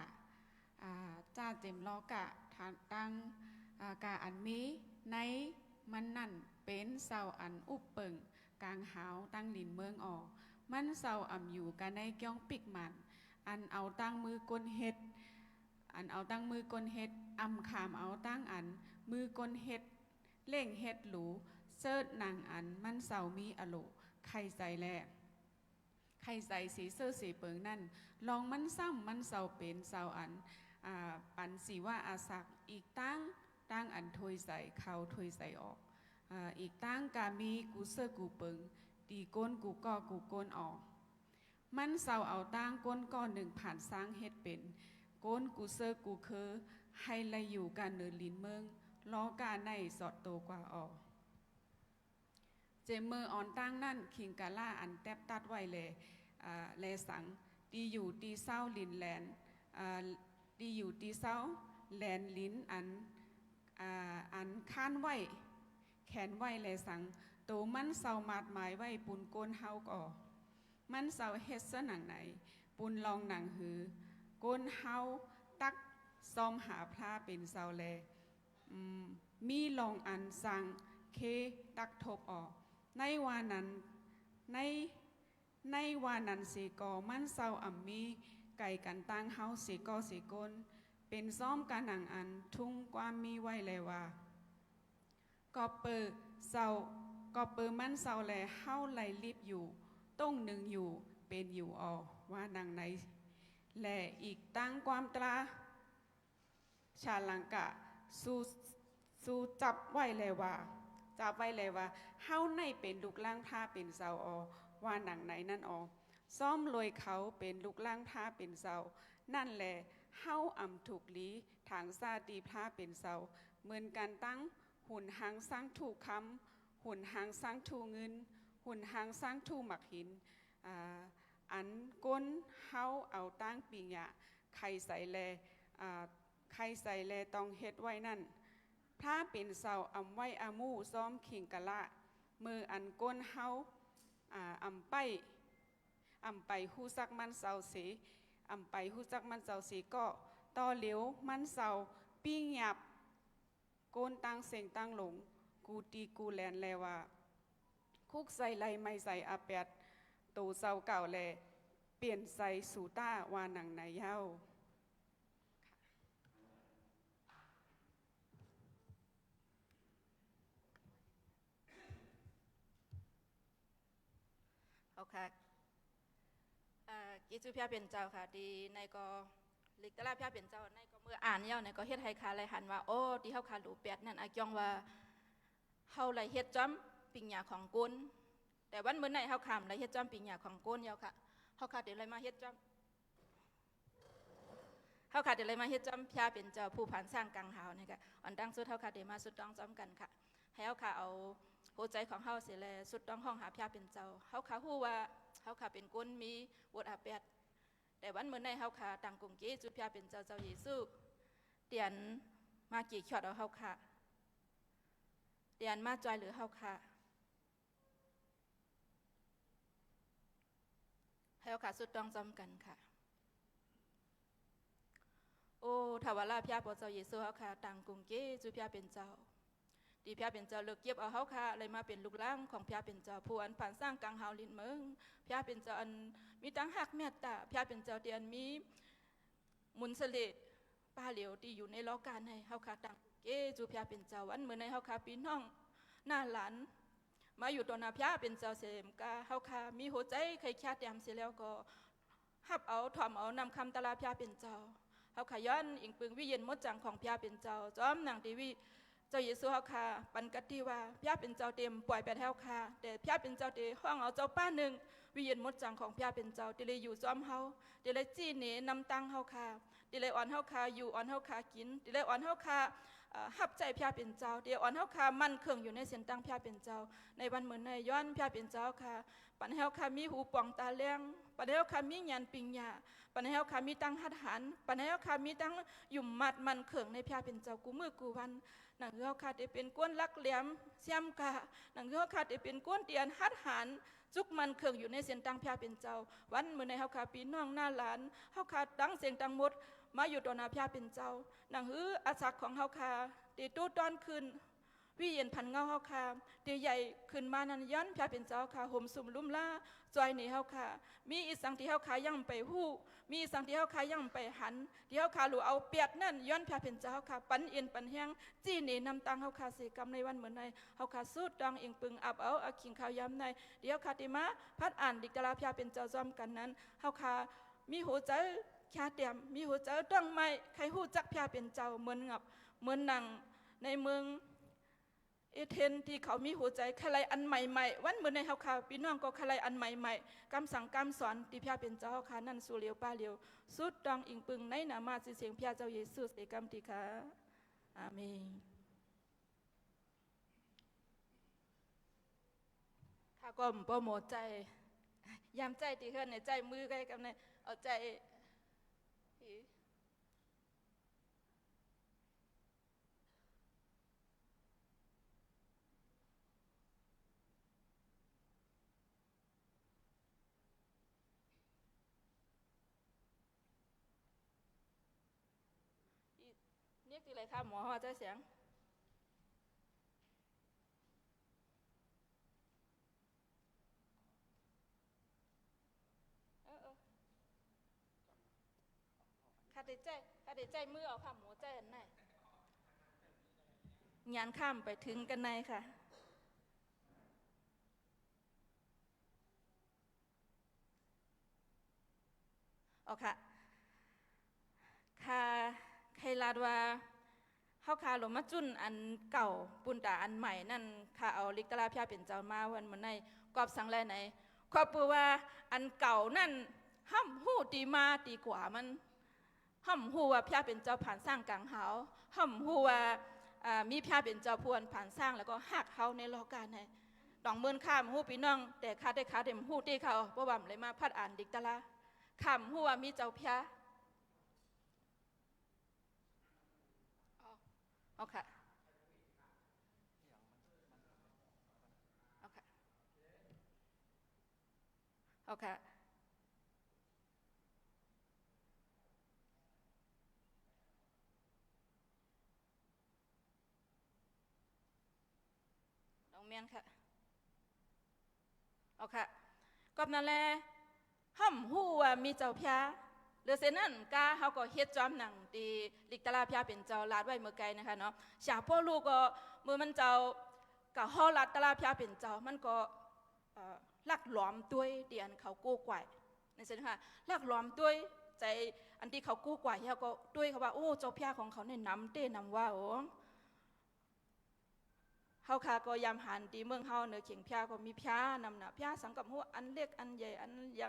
จ้าเจมล้อกะตั้งกาอันมีในมันนั่นเป็นเสาอันอุบเปิงกลางหาวตั้งลินเมืองออกมันเสาอ่ำอยู่กันในเกี้ยงปิกมันอันเอาตั้งมือกลเฮ็ดอันเอาตั้งมือกลเฮ็ดอำขามเอาตั้งอันมือกลเฮ็ดเล่งเฮ็ดหลูเซิร์ดนางอันมันเสามีอโลไข่ใส่แลไข่ใส่สีเสื้อสีเปิงนั่นลองมันซ้ำมันเสาเป็นเสาอันปันสีว่าอาศักอีกตั้งอันถอยใส่เขาถอยใส่ออกอีกตั้งกามีกูเสื้อกูเปิงตีก้นกูก่อกูก้นออกมันเสาเอาตั้งก้นก้อนหนึ่งผ่านสร้างเฮ็ดเป็นก้นกูเซอร์กูเคอให้ละอยู่การเนินลินเมืองล้อการในสอดโตกว่าออกเจมเมอร์ออนตั้งนั่นคิงกาล่าอันแทบตัดไว้แลสังดีอยู่ดีเศร้าลินแลนดีอยู่ดีเศร้าแลนลินอันข้านไว้แขนไว้แลสังโตมันเศร้ามาดหมายไว้ปุนโกนเฮาก่อมันเศร้าเฮ็ดซะหนังไหนปุนลองหนังหือก้นเฮาตักซ้อมหาพระเป็นเสาแลมีลองอันสั่งเคตักทบออกในวานั้นเสกอมันเสาอ่ำมีไก่กันตั้งเฮาเสกอเสกนเป็นซ้อมกันหนังอันทุ่งความมีไว้แลว่ากอเปอมันเสาแลเฮาไหลรีบอยู่ต้องหนึ่งอยู่เป็นอยู่ออว่านังในและอีกตั้งความตราชาลังกะสู้จับไว้เลยว่าเฮาในเป็นลูกล่างผ้าเป็นเสาอว่าหนังไหนนั่นซ้อมลอยเขาเป็นลูกล่างผ้าเป็นเสานั่นแหละเฮาอ่ำถูกลีทางซาตีผ้าเป็นเสาเหมือนกันตั้งห หุ่นหางสร้างถูกคำหุ่นหางสร้างถูเงินหุ่นหางสร้างถูหมักหินอันก้นเฮาเอาตั้งปีหยะใครใส่แลใครใส่แลต้องเฮ็ดไว้นั่นถ้าเป็นเสาอำไว้อามูซ้อมขิงกะละมืออันก้นเฮาอำไปหู้ซักมันเสาสีอำไปหู้ซักมันเสาสีก็ต่อเหลียวมันเสาปิ้งหยับก้นตั้งเสียงตั้งหลงกูตีกูแลนแลว่าคุกใส่ไรไม่ใส่อาแปดตูเสาเก่าแลเปลี่ยนใส่สูต้าวาหนังนายเย้าเอาค่ะกิจูเพียเป็นเจ้าค่ะดีในก็ลิกตะลาเพียเป็นเจ้าในก็เมื่ออ่านเย้าในก็เฮ็ดให้คาไรหันว่าโอ้ที่เฮาคาหลูแปดนั่นอาจองว่าเฮาไรเฮ็ดจ้ำปิงหยาของกุนแต่วันเมื่อไหร่เฮาคำไรเฮ็ดจ้ำปิงหยาของกุนเย้าค่ะเฮาคาเดี๋ยวไรมาเฮ็ดจ้ำเฮาคาเดี๋ยวไรมาเฮ็ดจ้ำเพียเป็นเจ้าผู้ผ่านสร้างกังเฮานี่ค่ะอันดังสุดเฮาคาเดี๋ยวมาสุดต้องจ้ำกันค่ะให้เฮาคาเอาหัวใจของเฮาเสียแลสุดต้องห้องหาเพียเป็นเจ้าเฮาคาฮู้ว่าเฮาคาเป็นกุนมีวดอาแปดแต่วันเมื่อในเฮาคาต่างกลุ่มกี้จุพยาเป็นเจ้าเยซูเตียนมากี่ขวดเอาเฮาคาเตียนมาจอยหรือเฮาคาให้เฮาคาสุดต้องจำกันค่ะโอ้ทวาราพยาพระเจ้าเยซูเฮาคาต่างกลุ่มกี้จุพยาเป็นเจ้าดีพยาเป็นเจ้าเลิกเก็บเอาเฮาคาเลยมาเป็นลูกหลานของพยาเป็นเจ้าผู้อันผ่านสร้างกลางเฮาลิ้นเมืองพยาเป็นเจ้าอันมีตั้งหักเมตตาพยาเป็นเจ้าเตียนมีมุนเสลดป้าเหลียวที่อยู่ในล้อการให้เฮาคาต่างเกจูพยาเป็นเจ้าวันเมื่อในเฮาคาพี่น้องหน้าหลานมาอยู่ตัวนาพยาเป็นเจ้าเสมกาเฮาคามีหัวใจใครแค่เตรียมเสียแล้วก็หับเอาถ่อมเอานำคำตลาพยาเป็นเจ้าเฮาขย้อนอิงปึงวิเย็นมดจังของพยาเป็นเจ้าจอมนางทีวีเจ้าเยซูเฮาคาปันกัตติว่าพยาเป็นเจ้าเต็มปล่อยไปเฮาคาแต่พยาเป็นเจ้าเตห้องเอาเจ้าป้าหนึ่งวิเย็นมดจังของพยาเป็นเจ้าที่เลยอยู่ซ้อมเฮาที่เลยจี้เหนนำตังเฮาคาที่เลยอ่อนเฮาคาอยู่อ่อนเฮาคากินที่เลยอ่อนเฮาคาหับใจพยาเป็นเจ้าที่อ่อนเฮาคามั่นคงอยู่ในเส้นตั้งพยาเป็นเจ้าในวันเหมือนในย้อนพยาเป็นเจ้าคาปันเฮาคามีหูป่องตาเลี้ยงปันเฮาคามีญาณปิงญาปันเฮาคามีตั้งหัดหันปันเฮาคามีตั้งหยุ่มมัดมันเขิงในพยาเป็นเจ้ากูมือกูวันหนังเฮาคาได้เป็นก้นลักเหลี่ยมเสียมกะหนังเฮาคาได้เป็นก้นเตียนหัดหันจุกมันเขิงอยู่ในเส้นตั้งพยาเป็นเจ้าวันเมื่อในเฮาคาปีน้องหน้าหลานเฮาคาตั้งเสียงตั้งหมดมาอยู่ต่อหน้าพยาเป็นเจ้าหนังฮืออาศักของเฮาคาตีตู้ตอนคืนวิเย็นพันเงาเฮาคาตีใหญ่ขึ้นมานันย้อนพยาเป็นเจ้าคาห่มสุ่มลุ่มล่าจอยนี่เฮาคามีอีสังที่เฮาคายังไปหู้มีสังที่เฮาคายังไปหันที่เฮาคาหลูเอาเปียดนั่นย้อนพยาเป็นเจ้าเฮาคาปันเอ็นปันแห้งจี้นี่นำตังเฮาคาสิกรรมในวันเหมือนในเฮาคาสู้ดังเองปึงอับเอาอาคิงข้าวยำในเดี๋ยวคาติมาพัดอ่านดิกตาลาพยาเป็นเจ้าจอมกันนั้นเฮาคามีหัวใจแค่เตียมมีหัวใจต้องไม่ใครหู้จักพยาเป็นเจ้าเหมือนงับเหมือนนังในเมืองเอเธนที่เขามีหัวใจคลายอันใหม่ๆวันเหมือนในเฮาคาพี่น้องก็คลายอันใหม่ๆคำสั่งคำสอนที่พยาเป็นเจ้าคานั่นสู่เลียวป้าเลียวสุดดังอิงปึงในนามาสิเสียงพยาเจ้าเยซูเอกรรมติค่ะอาเมนข้าก็โปรโมทใจยามใจที่เฮือนในใจมือใกล้กับในเอาใจเรียกที่ไรค่ะหมอว่าใจเสียงข้าได้ใจมือเอาค่ะหมอใจอันไหนงานข้ามไปถึงกันในค่ะเอาค่ะใครลาดว่าเฮาคาหลมาจุนอันเก่าปุนตาอันใหม่นั่นค่ะเอาลิกตลาพยาเป็นเจ้ามาวันเหมือนในกอบสังแลไหนขอปูว่าอันเก่านั่นห้ำหู้ตีมาตีกว่ามันห้ำหู้ว่าพยาเป็นเจ้าผ่านสร้างกลางเฮาห้ำหู้ว่า มีพระเป็นเจ้าพวนผ่านสร้างแล้วก็หักเขาในโลกาในดองเมือนข้ามหูพี่น้องแต่ข้าได้ข้าเต็มหูที่เขาเพราะว่าเลยมาพัดอ่านดิกตะละข้ามหูว่ามีเจ้าพระเอาค่ะเอาค่ะเอาค่ะน้องเมียนค่ะเอาค่ะก็นั่นแหละห้ำหูว่ามีเจ้าพระหรือเสนั่นกาเขาก็เฮ็ดจอมหนังตีลิกตะลาพระเป็นเจ้าลาดไว้เมื่อไกลนะคะเนาะชาพ่อลูกก็เมื่อมันเจ้ากับฮอลัดตะลาพระเป็นเจ้ามันก็ลักหลอมด้วยเดียนเขากู้กวายนั่นสินะคะลักหลอมด้วยใจอันที่เขากู้กวายเขาก็ด้วยเขาว่าโอ้เจ้าพระของเขาเนี่ยน้ำเต้น้ำว่าโอ้เฮาค่ะก็ยามหันตีเมืองเฮาเนื้อเขียงพระก็มีพระนำหนาพระสังกับหัวอันเล็กอันใหญ่อันใหญ่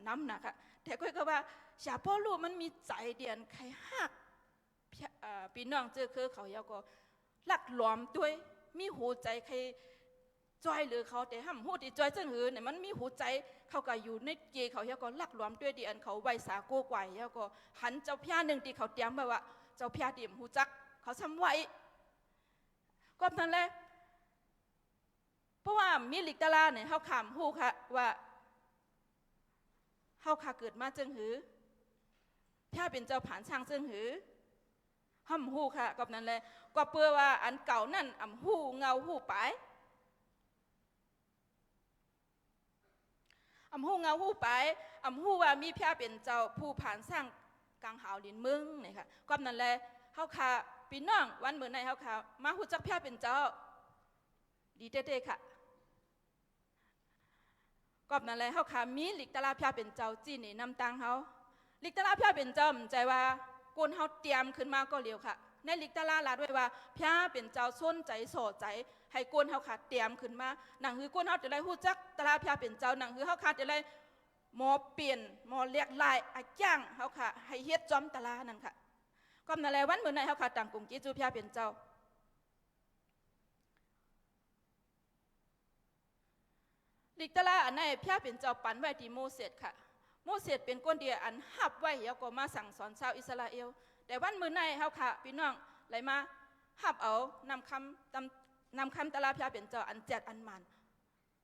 น้ำหนักค่ะแต่ก็ว่าชาพ่อลูกมันมีใจเดียนใครหักพี่น้องเจอคือเขาเยาก็ลักหลอมด้วยมีหูใจใครจอยหรือเขาแต่ห้ามหูที่จอยจังหือเนี่ยมันมีหูใจเขาก็อยู่ในเกเขาเยาก็ลักหลอมด้วยเดียนเขาไวสาโกกว่าเยาก็หันเจ้าพระหนึ่งที่เขาเตรียมมาว่าเจ้าพระเตรียมหูจักเขาทำไว้ก็นั่นแหละเพราะว่ามีลิกตาลาเนี่ยเขาขามหูค่ะว่าเฮาขาเกิดมาจึงหือถ้าเป็นเจ้าผ่านช่างจึงหือห่ำหูค่ะกับนั้นเลยก็เพื่อว่าอันเก่านั่นอ่ำหูเงาหูไปอ่ำหูเงาหูไปอ่ำหูว่ามีพระเป็นเจ้าผู้ผ่านสร้างกลางหาวลินมึงนี่ค่ะกับนั้นเลยเฮาขาพี่น้องวันเหมือนในเฮาขามาหูจักพระเป็นเจ้าดีเต้ๆค่ะก็นั่นแหละเขาขามีลิกตะลาพระเป็นเจ้าจีนี่นำตังเขาลิกตะลาพระเป็นเจ้าใจว่ากุนเขาเตรียมขึ้นมาก็เร็วค่ะในลิกตะลาลาด้วยว่าพระเป็นเจ้าส้นใจโสดใจให้กุนเขาขาเตรียมขึ้นมาหนังคือกุนเขาจะได้หู้จักตะลาพระเป็นเจ้าหนังคือเขาขาจะได้หมอเปลี่ยนหมอเรียกลายอาจ้างเขาขาให้เฮ็ดจอมตะลานั่นค่ะก็นั่นแหละวันเหมือนในเขาขาต่างกลุ่มกิจูพระเป็นเจ้าลิกตะลาอันไหนพระเป็นเจ้าปันไว้ที่โมเสสค่ะโมเสสเป็นคนเดียอันหับไว้แล้วก็มาสั่งสอนชาวอิสราเอลแต่วันมื้อในเฮาค่ะพี่น้องไหลมาหับเอานำคำตะลาพระเป็นเจ้าอันแจดอันมัน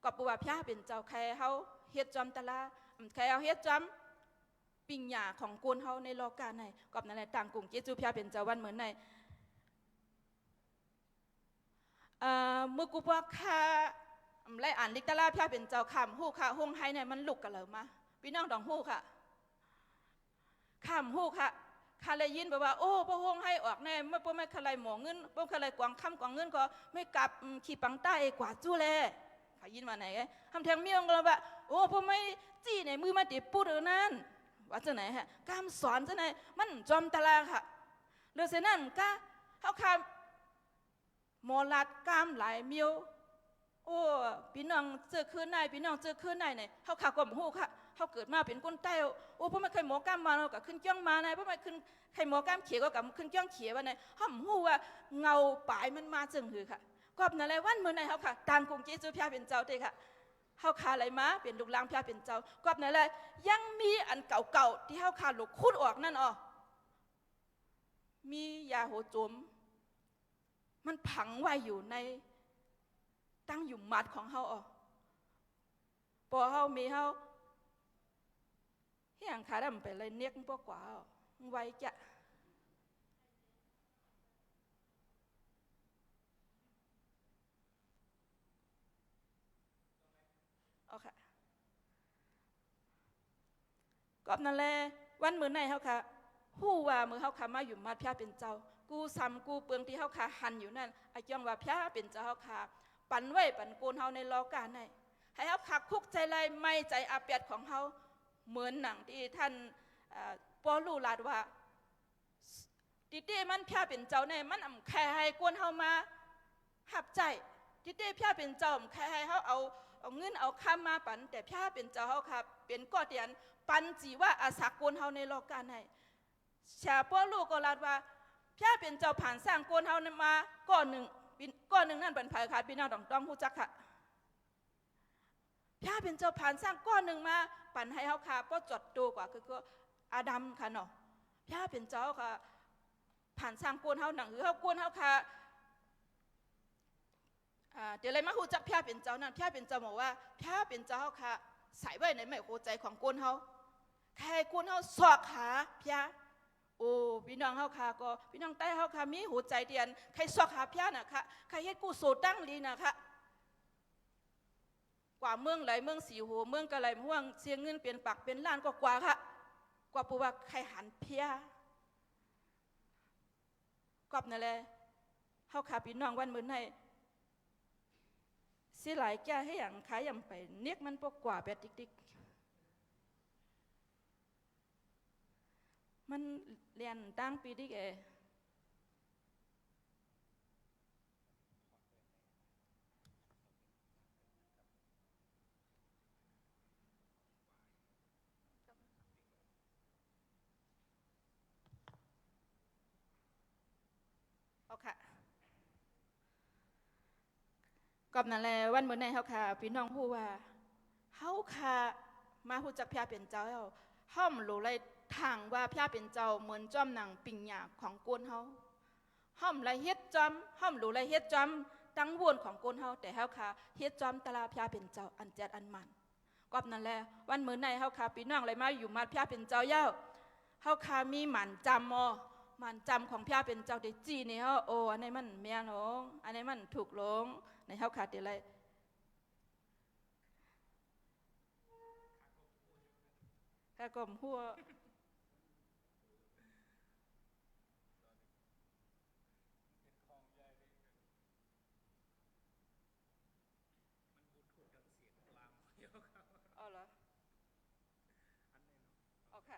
ก็บอกว่าพระเป็นเจ้าใครเฮาเฮ็ดจอมตะลาใครเฮาเฮ็ดจอมปิญญาของกุนเฮาในโลกาในก็นั่นแหละต่างกลุ่มเกจูพระเป็นเจ้าวันมื้อในเมื่อกูบอกค่ะไล่อ่านลิกตะลาพระเป็นเจ้าขามหู้ค่ะห้องไห้เนี่ยมันลุกกันเลยมาพี่น้องดองหู้ค่ะขามหู้ค่ะคาเลยยินบอกว่าโอ้พระห้องไห้ออกแน่เมื่อไม่คาเลยหมอเงินเมื่อคาเลยกวางค่ำกวางเงินก็ไม่กลับขี่ปังใต้กว่าจู้เลยขายินมาไหนไงทำแทงเมียงเราแบบโอ้พอไม่จี้ในมือมาติดปูดเออนั่นว่าจะไหนฮะกามสอนจะไหนมันจอมตะลาค่ะเรื่องเสนั่นก็เขาคามหมอลัดกามหลายเมียวโอ้พี่น้องเจอคืนไหนพี่น้องเจอคืนไหนเนี่ยเขาขากลมหูค่ะเขาเกิดมาเป็นคนใต้โอ้พ่อไม่เคยหมอกล้ามมาเรากับขึ้นจ้องมาไงพ่อไม่ขึ้นใครหมอกล้ามเขียวก็กับขึ้นจ้องเขียวว่าไงห้ามหูว่าเงาปลายมันมาจึงหือค่ะก็นั่นแหละวันเมื่อไหร่เขาค่ะต่างกรุงเจจูพระเป็นเจ้าเด้ค่ะเขาขาอะไรมาเป็นลูกหลานพระเป็นเจ้าก็นั่นแหละยังมีอันเก่าๆที่เขาขาลูกคุดออกนั่นอ๋อมียาโหโจมมันผังไว้อยู่ในตั้งอยู่มัดของเฮาอ๋อพอเฮามีเฮาเฮียงขาดำไปเลยเนียกพวกกว่าไว้จะโอเคก็นั่นแหละวันมื้อไหนเฮาค่ะฮู้ว่ามื้อเฮาค่ะมาอยู่มัดพระเป็นเจ้ากูซ้ำกูเปลืองที่เฮาค่ะหันอยู่นั่นไอ้จ้องว่าพระเป็นเจ้าเฮาค่ะปันไว้ปันโกนเฮาในโลกาในให้เฮาขักคุกใจไรไม่ใจอาเปียดของเฮาเหมือนหนังที่ท่านปอลูลาดว่าติเต้มันพระเป็นเจ้าในมันอ่ำแค่ให้โกนเฮามาหับใจติเต้พระเป็นเจ้าแค่ให้เฮาเอาเงินเอาค้ามาปันแต่พระเป็นเจ้าเฮาค่ะเป็นก้อเตียนปันจีว่าอาศักโกนเฮาในโลกาในชาปอลูก็ลาดว่า พระเป็นเจ้าผ่านสร้างโกนเฮานั้นมาก้อนหนึ่งนั่นเป็นไผค่ะพี่น้องต้องฮู้จักค่ะพระเป็นเจ้าผ่านสร้างก้อนหนึ่งมาปั่นให้เฮาค่ะบ่จดโตกว่าคืออาดัมค่ะเนาะพระเป็นเจ้าค่ะผ่านสร้างโกนเฮาหนังคือเฮาโกนเฮาค่ะเดี๋ยวเลยมาฮู้จักพระเป็นเจ้านั่นพระเป็นเจ้าบอกว่าพระเป็นเจ้าค่ะใส่ไว้ในไม้หัวใจของโกนเฮาใครโกนเฮาสอกหาพระโอ้พี่น้องเฮาค่ะก็พี่น้องใต้เฮาค่ะมีหัวใจเดียนใครสอกหาพระน่ะค่ะใครเฮ็ดกุศลตั้งลีน่ะค่ะกว่าเมืองไหลเมืองสีหูเมืองกะไหลม่วงเสียเงินเปลี่ยนปากเป็นล้านกว่าค่ะกว่าปูว่าใครหันเพียกอบนั่นแหละเฮาค่ะพี่น้องวันมื้อนี้สิหลายแก่ให้หยังขายยังไปเนียกมันปกกว่าแบบติ๊กๆมันเรียนตั้งปีดิเอเอาค่ะกอบนั่นแหละวันมื้อนี้เฮาค่ะพี่น้องฮู้ว่าเฮาค่ะมาฮู้จักพระเป็นเจ้าห้อมรู้เลยทางว่าพระเป็นเจ้าเหมือนจอมหนังปิ่งหยาของกวนเฮาห้อมไรเฮ็ดจอมห้อมรู้ไรเฮ็ดจอมตั้งวนของกวนเฮาแต่เฮาค่ะเฮ็ดจอมตลาพระเป็นเจ้าอันแจดอันมันกอบนั่นแหละวันมื้อนี้เฮาค่ะพี่น้องเลยมาอยู่มาพระเป็นเจ้าเย้าเฮาค่ะมีหมันจำมันจำของพระเป็นเจ้าได้จี้นี่เฮาโอ้อันนี้มันแม่นลงอันนี้มันถูกลงในเฮาค่ะเดี๋ยวเลยกะกลมหัวอ๋อเหรออ๋อค่ะ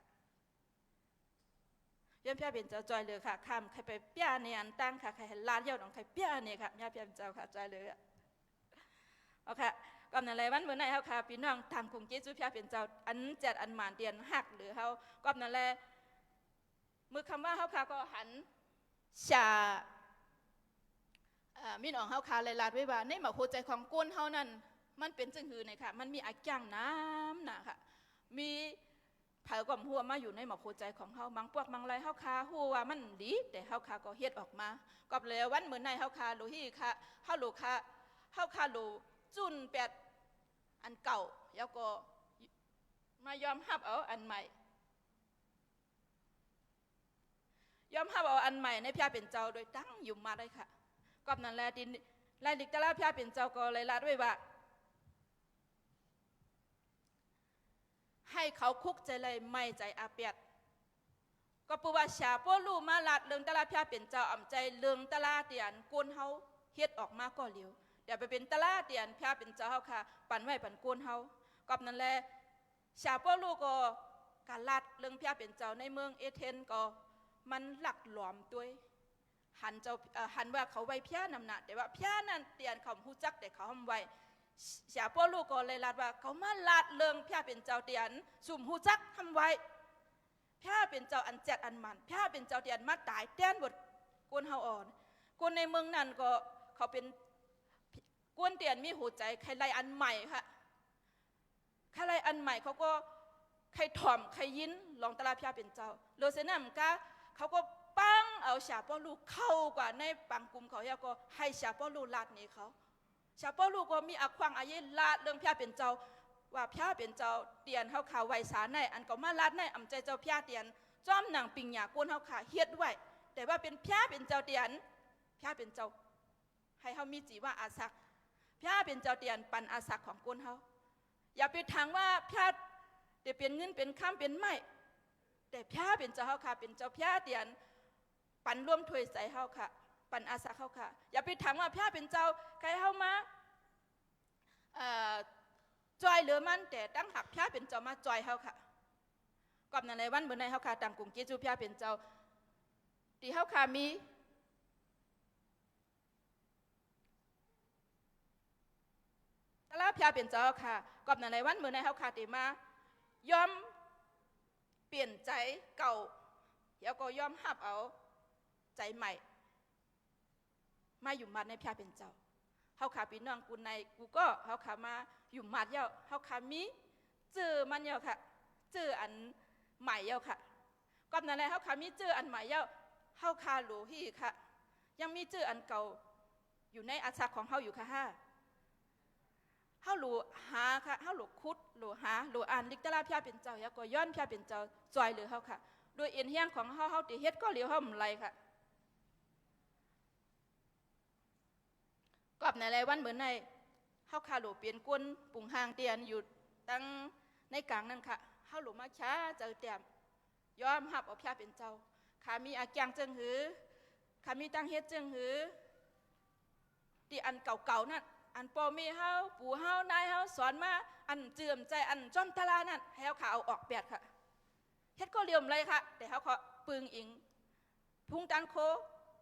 ย่อมพระเป็นเจ้าจอยเลยค่ะข้ามใครไปเปี้ยเนี่ยอันตั้งค่ะใครลานเย้าของใครเปี้ยเนี่ยค่ะย่อมพระเป็นเจ้าค่ะจอยเลยอ๋อค่ะกำนันไรวันเมื่อไหร่เฮาค่ะพี่น้องทำคงเจสุพระเป็นเจ้าอันแจดอันหมานเตียนหักหรือเฮากำนันไรมือคำว่าเฮาค่ะก็หันชามีน้องเฮาค่ะเลยลาดไว้ว่าในหมอกหัวใจของก้นเฮานั่นมันเป็นจึงหือเนี่ยค่ะมันมีอาจ้างน้ำน่ะค่ะมีเผากล่อมหัวมาอยู่ในหมอกหัวใจของเฮาบางพวกบางไรเฮาค่ะหัวว่ามันดีแต่เฮาค่ะก็เฮ็ดออกมาก็เลยวันเมื่อไหร่เฮาค่ะโลหิค่ะเฮาโลค่ะเฮาค่ะโลจุนแปดอันเก่าแล้วก็มายอมรับเอาอันใหม่ยอมรับเอาอันใหม่ในพระเป็นเจ้าโดยตั้งอยู่มาได้ค่ะก็นั่นแหละดินรายลิกตะลาพระเป็นเจ้าก็เลยละด้วยว่าให้เขาคุกใจเลยไม่ใจอาเปียดก็ปูว่าชาโปลูมาลาดเรื่องตะลาพระเป็นเจ้าอ่ำใจเรื่องตะลาเตียนกวนเฮาเฮ็ดออกมาก็เหลียวอย่าไปเป็นตะลาเตียนพระเป็นเจ้าเฮาค่ะปั่นไว้ปั่นกวนเฮาก็นั่นแหละชาโปลูก็การลาดเรื่องพระเป็นเจ้าในเมืองเอเธนก็มันหลักหลอมด้วยหันว่าเขาไว้พระนำหนักแต่ว่าพระนั้นเตียนเขาหูจักแต่เขาทำไว้ชาโปลูก็เลยลาดว่าเขามาลาดเรื่องพระเป็นเจ้าเตียนสุ่มหูจักทำไว้พระเป็นเจ้าอันแจดอันมันพระเป็นเจ้าเตียนมาตายแต้นบทกวนเฮาอ่อนคนในเมืองนั้นก็เขาเป็นกวนเตียนมีหัวใจใครไล่อันใหม่ค่ะใครไล่อันใหม่เขาก็ใครถ่อมใครยิ้นลองตลาดพระเป็นเจ้าโลเซนัมกะเขาก็ปังเอาชาปอลูเข้ากว่าในปังกลุ่มเขาแล้วก็ให้ชาปอลูลาดนี้เขาชาปอลูก็มีอักขวางอาเยลาดเรื่องพระเป็นเจ้าว่าพระเป็นเจ้าเตียนเฮาข่าวไวสาในอันก็มาลาดในอำใจเจ้าพระเตียนจ้อมหนังปิงหยาก้นเฮาข่าเฮ็ดไว้แต่ว่าเป็นพระเป็นเจ้าเตียนพระเป็นเจ้าให้เฮามีจีว่าอาศักพระเป็นเจ้าเตียนปันอาศักของก้นเฮาอย่าไปทางว่าพระแต่เป็นเงินเป็นข้ามเป็นไม้แต่พระเป็นเจ้าเฮาค่ะเป็นเจ้าพระเตียนปันร่วมถวยใส่เฮาค่ะปันอาศักเฮาค่ะอย่าไปถามว่าพระเป็นเจ้าใครเฮามาจอยเหลือมันแต่ตั้งหักพระเป็นเจ้ามาจอยเฮาค่ะก่อนในวันเมื่อในเฮาค่ะต่างกลุ่มเกจูพระเป็นเจ้าที่เฮาค่ะมีตลาดพระเป็นเจ้าค่ะก่อนในวันเมื่อในเฮาค่ะที่มายอมเปลี่ยนใจเก่าแล้วก็ยอมหับเอา ใจใหม่มาอยู่มาในพระเป็นเจ้าเฮาขาพี่น้องกูในกูก็เฮาขามาอยู่มาเย้าเฮาขามีเจอมันเย้าค่ะเจออันใหม่เย้าค่ะก่อนนั้นแหละเฮาขามีเจออันใหม่เย้าเฮาขาหลูฮีค่ะยังมีเจออันเก่าอยู่ในอาชาของเฮาอยู่ค่ะฮะเฮาหลูหาค่ะเฮาหลูคุดหลูหาหลูอ่านลิกตะลาพระเป็นเจ้าแล้วก็ย้อนพระเป็นเจ้าจอยเหลือเฮาค่ะโดยเอ็นเฮียงของเฮาติเฮ็ดก็เหลียวเฮาหมไรค่ะกอบในไรวันเหมือนในเฮาคาหลูเปลี่ยนก้นปุ่งหางเตียนอยู่ตั้งในกลางนั่นค่ะเฮาหลูมาช้าเจอเตียมยอมหับเอาพระเป็นเจ้าขามีอาจางจึงหือขามีตั้งเฮ็ดจึงหือที่อันเก่าๆนั่นอันปอมีเฮาปู่เฮานายเฮาสอนมาอันเจือมใจอันจอมทลานั่นให้เฮาขาเอาออกแปดค่ะเฮ็ดก็เลียมเลยค่ะแต่เฮาขอปึงอิงพุ่งตันโค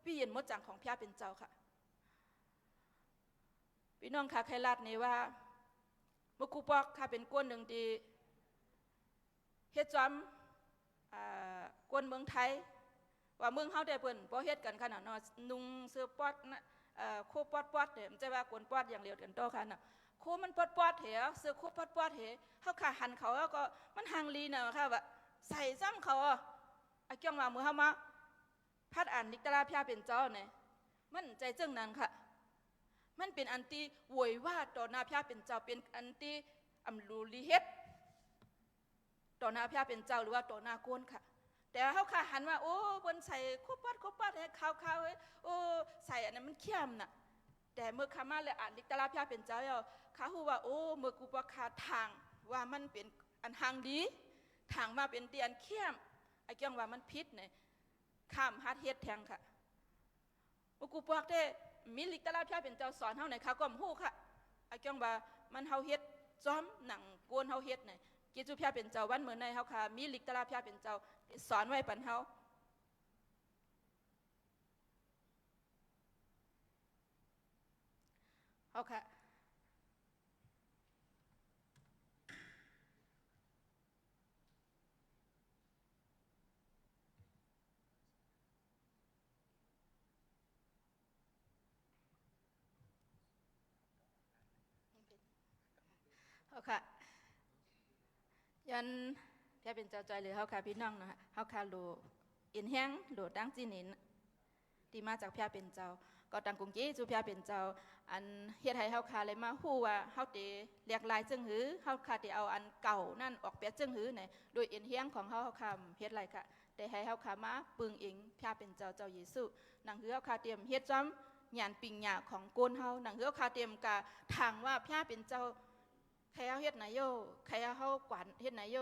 พี่เย็นมดจังของพระเป็นเจ้าค่ะพี่น้องค่ะใครลาดนี่ว่าเมื่อกูปอกค่ะเป็นก้นหนึ่งดีเฮ็ดจอมก้นเมืองไทยว่าเมืองเฮาได้เปิ้นบ่เฮ็ดกันขนาดเนาะนุ่งเสื้อปอดนะโคปอดปอดเนี่ยมันจะว่ากวนปอดอย่างเดียวกันโตค่ะน่ะโคมันปอดปอดเหรอเสื้อโคปอดปอดเหรอเฮาขาหันเขาแล้วก็มันหางลีน่ะค่ะว่าใส่ซ้ำเขาไอ้เกี่ยงว่ามือเฮามาพัดอ่านลิกตะลาพระเป็นเจ้าเนี่ยมันใจจึงนั้นค่ะมันเป็นอันที่โวยว่าต่อหน้าพระเป็นเจ้าเป็นอันที่อำลูลีเฮ็ดต่อหน้าพระเป็นเจ้าหรือว่าต่อหน้าโกนค่ะแต่เขาขาหันว่าโอ้บนใส่คุปปัดให้ขาวโอ้ใส่อันนั้นมันเข้มน่ะแต่เมื่อขามาเลยอ่านลิกตะลาพระเป็นเจ้าเขาฮู้ว่าโอ้เมื่อกูประคาทางว่ามันเป็นอันทางดีทางมาเป็นเตียนเข้มไอ้เกี่ยงว่ามันพิษเนี่ยข้ามฮัดเฮ็ดแทงค่ะเมื่อกูบอกได้มีลิกตะลาพระเป็นเจ้าสอนเฮาในข้าก็ฮู้ค่ะไอ้เกี่ยงว่ามันเฮาเฮ็ดจ้อมหนังโกนเฮาเฮ็ดเนี่ยกิจุพระเป็นเจ้าวันเหมือนในเฮาค่ะมีลิกตะลาพระเป็นเจ้าสอนไว้ปันเฮาค่ะค่ะยันพระเป็นเจ้าใจเลยเฮาค่ะพี่น้องนะเฮาค่ะโลอินแห้งโลตั้งจีนินที่มาจากพระเป็นเจ้าก็ตั้งกรุงจีจูพระเป็นเจ้าอันเฮ็ดให้เฮาค่ะเลยมาฮู้ว่าเฮาติเรียกลายจึงหือเฮาค่ะติเอาอันเก่านั่นออกเปียจึงหือเนี่ยโดยอินแห้งของเฮาค่ะเฮ็ดไรค่ะแต่ให้เฮาค่ะมาปึงอิงพระเป็นเจ้าเจ้าเยซูหนังหือเฮาค่ะเตรียมเฮ็ดจ้ำหยานปิงหยาของโกนเฮาหนังหือเฮาค่ะเตรียมกะทางว่าพระเป็นเจ้าใครเอาเฮ็ดไหนโยใครเอาเฮากวาดเฮ็ดไหนโย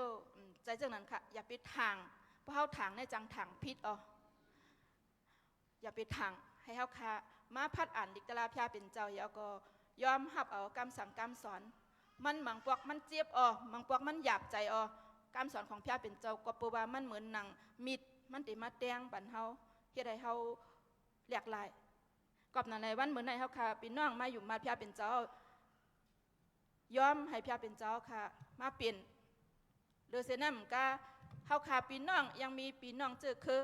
ใจจังนั้นค่ะอย่าไปทางเพราะเฮาทางในจังทางพิษอย่าไปทางให้เฮาค่ะมาพัดอ่านลิกตะลาพระเป็นเจ้าแล้วก็ยอมรับเอาคำสั่งคำสอนมันบางพวกมันเจ็บบางพวกมันหยาบใจคำสอนของพระเป็นเจ้าก็ปูว่ามันเหมือนหนังมิดมันติมาแตงบันเฮาเฮ็ดให้เฮาหลากหลายกอบนั้นในวันเหมือนในเฮาค่ะพี่น้องมาอยู่มาพระเป็นเจ้ายอมให้พระเป็นเจ้าค่ะมาเปลี่ยนโดยเสนำก็เฮาค่ะพี่น้องยังมีพี่น้องเจอคือ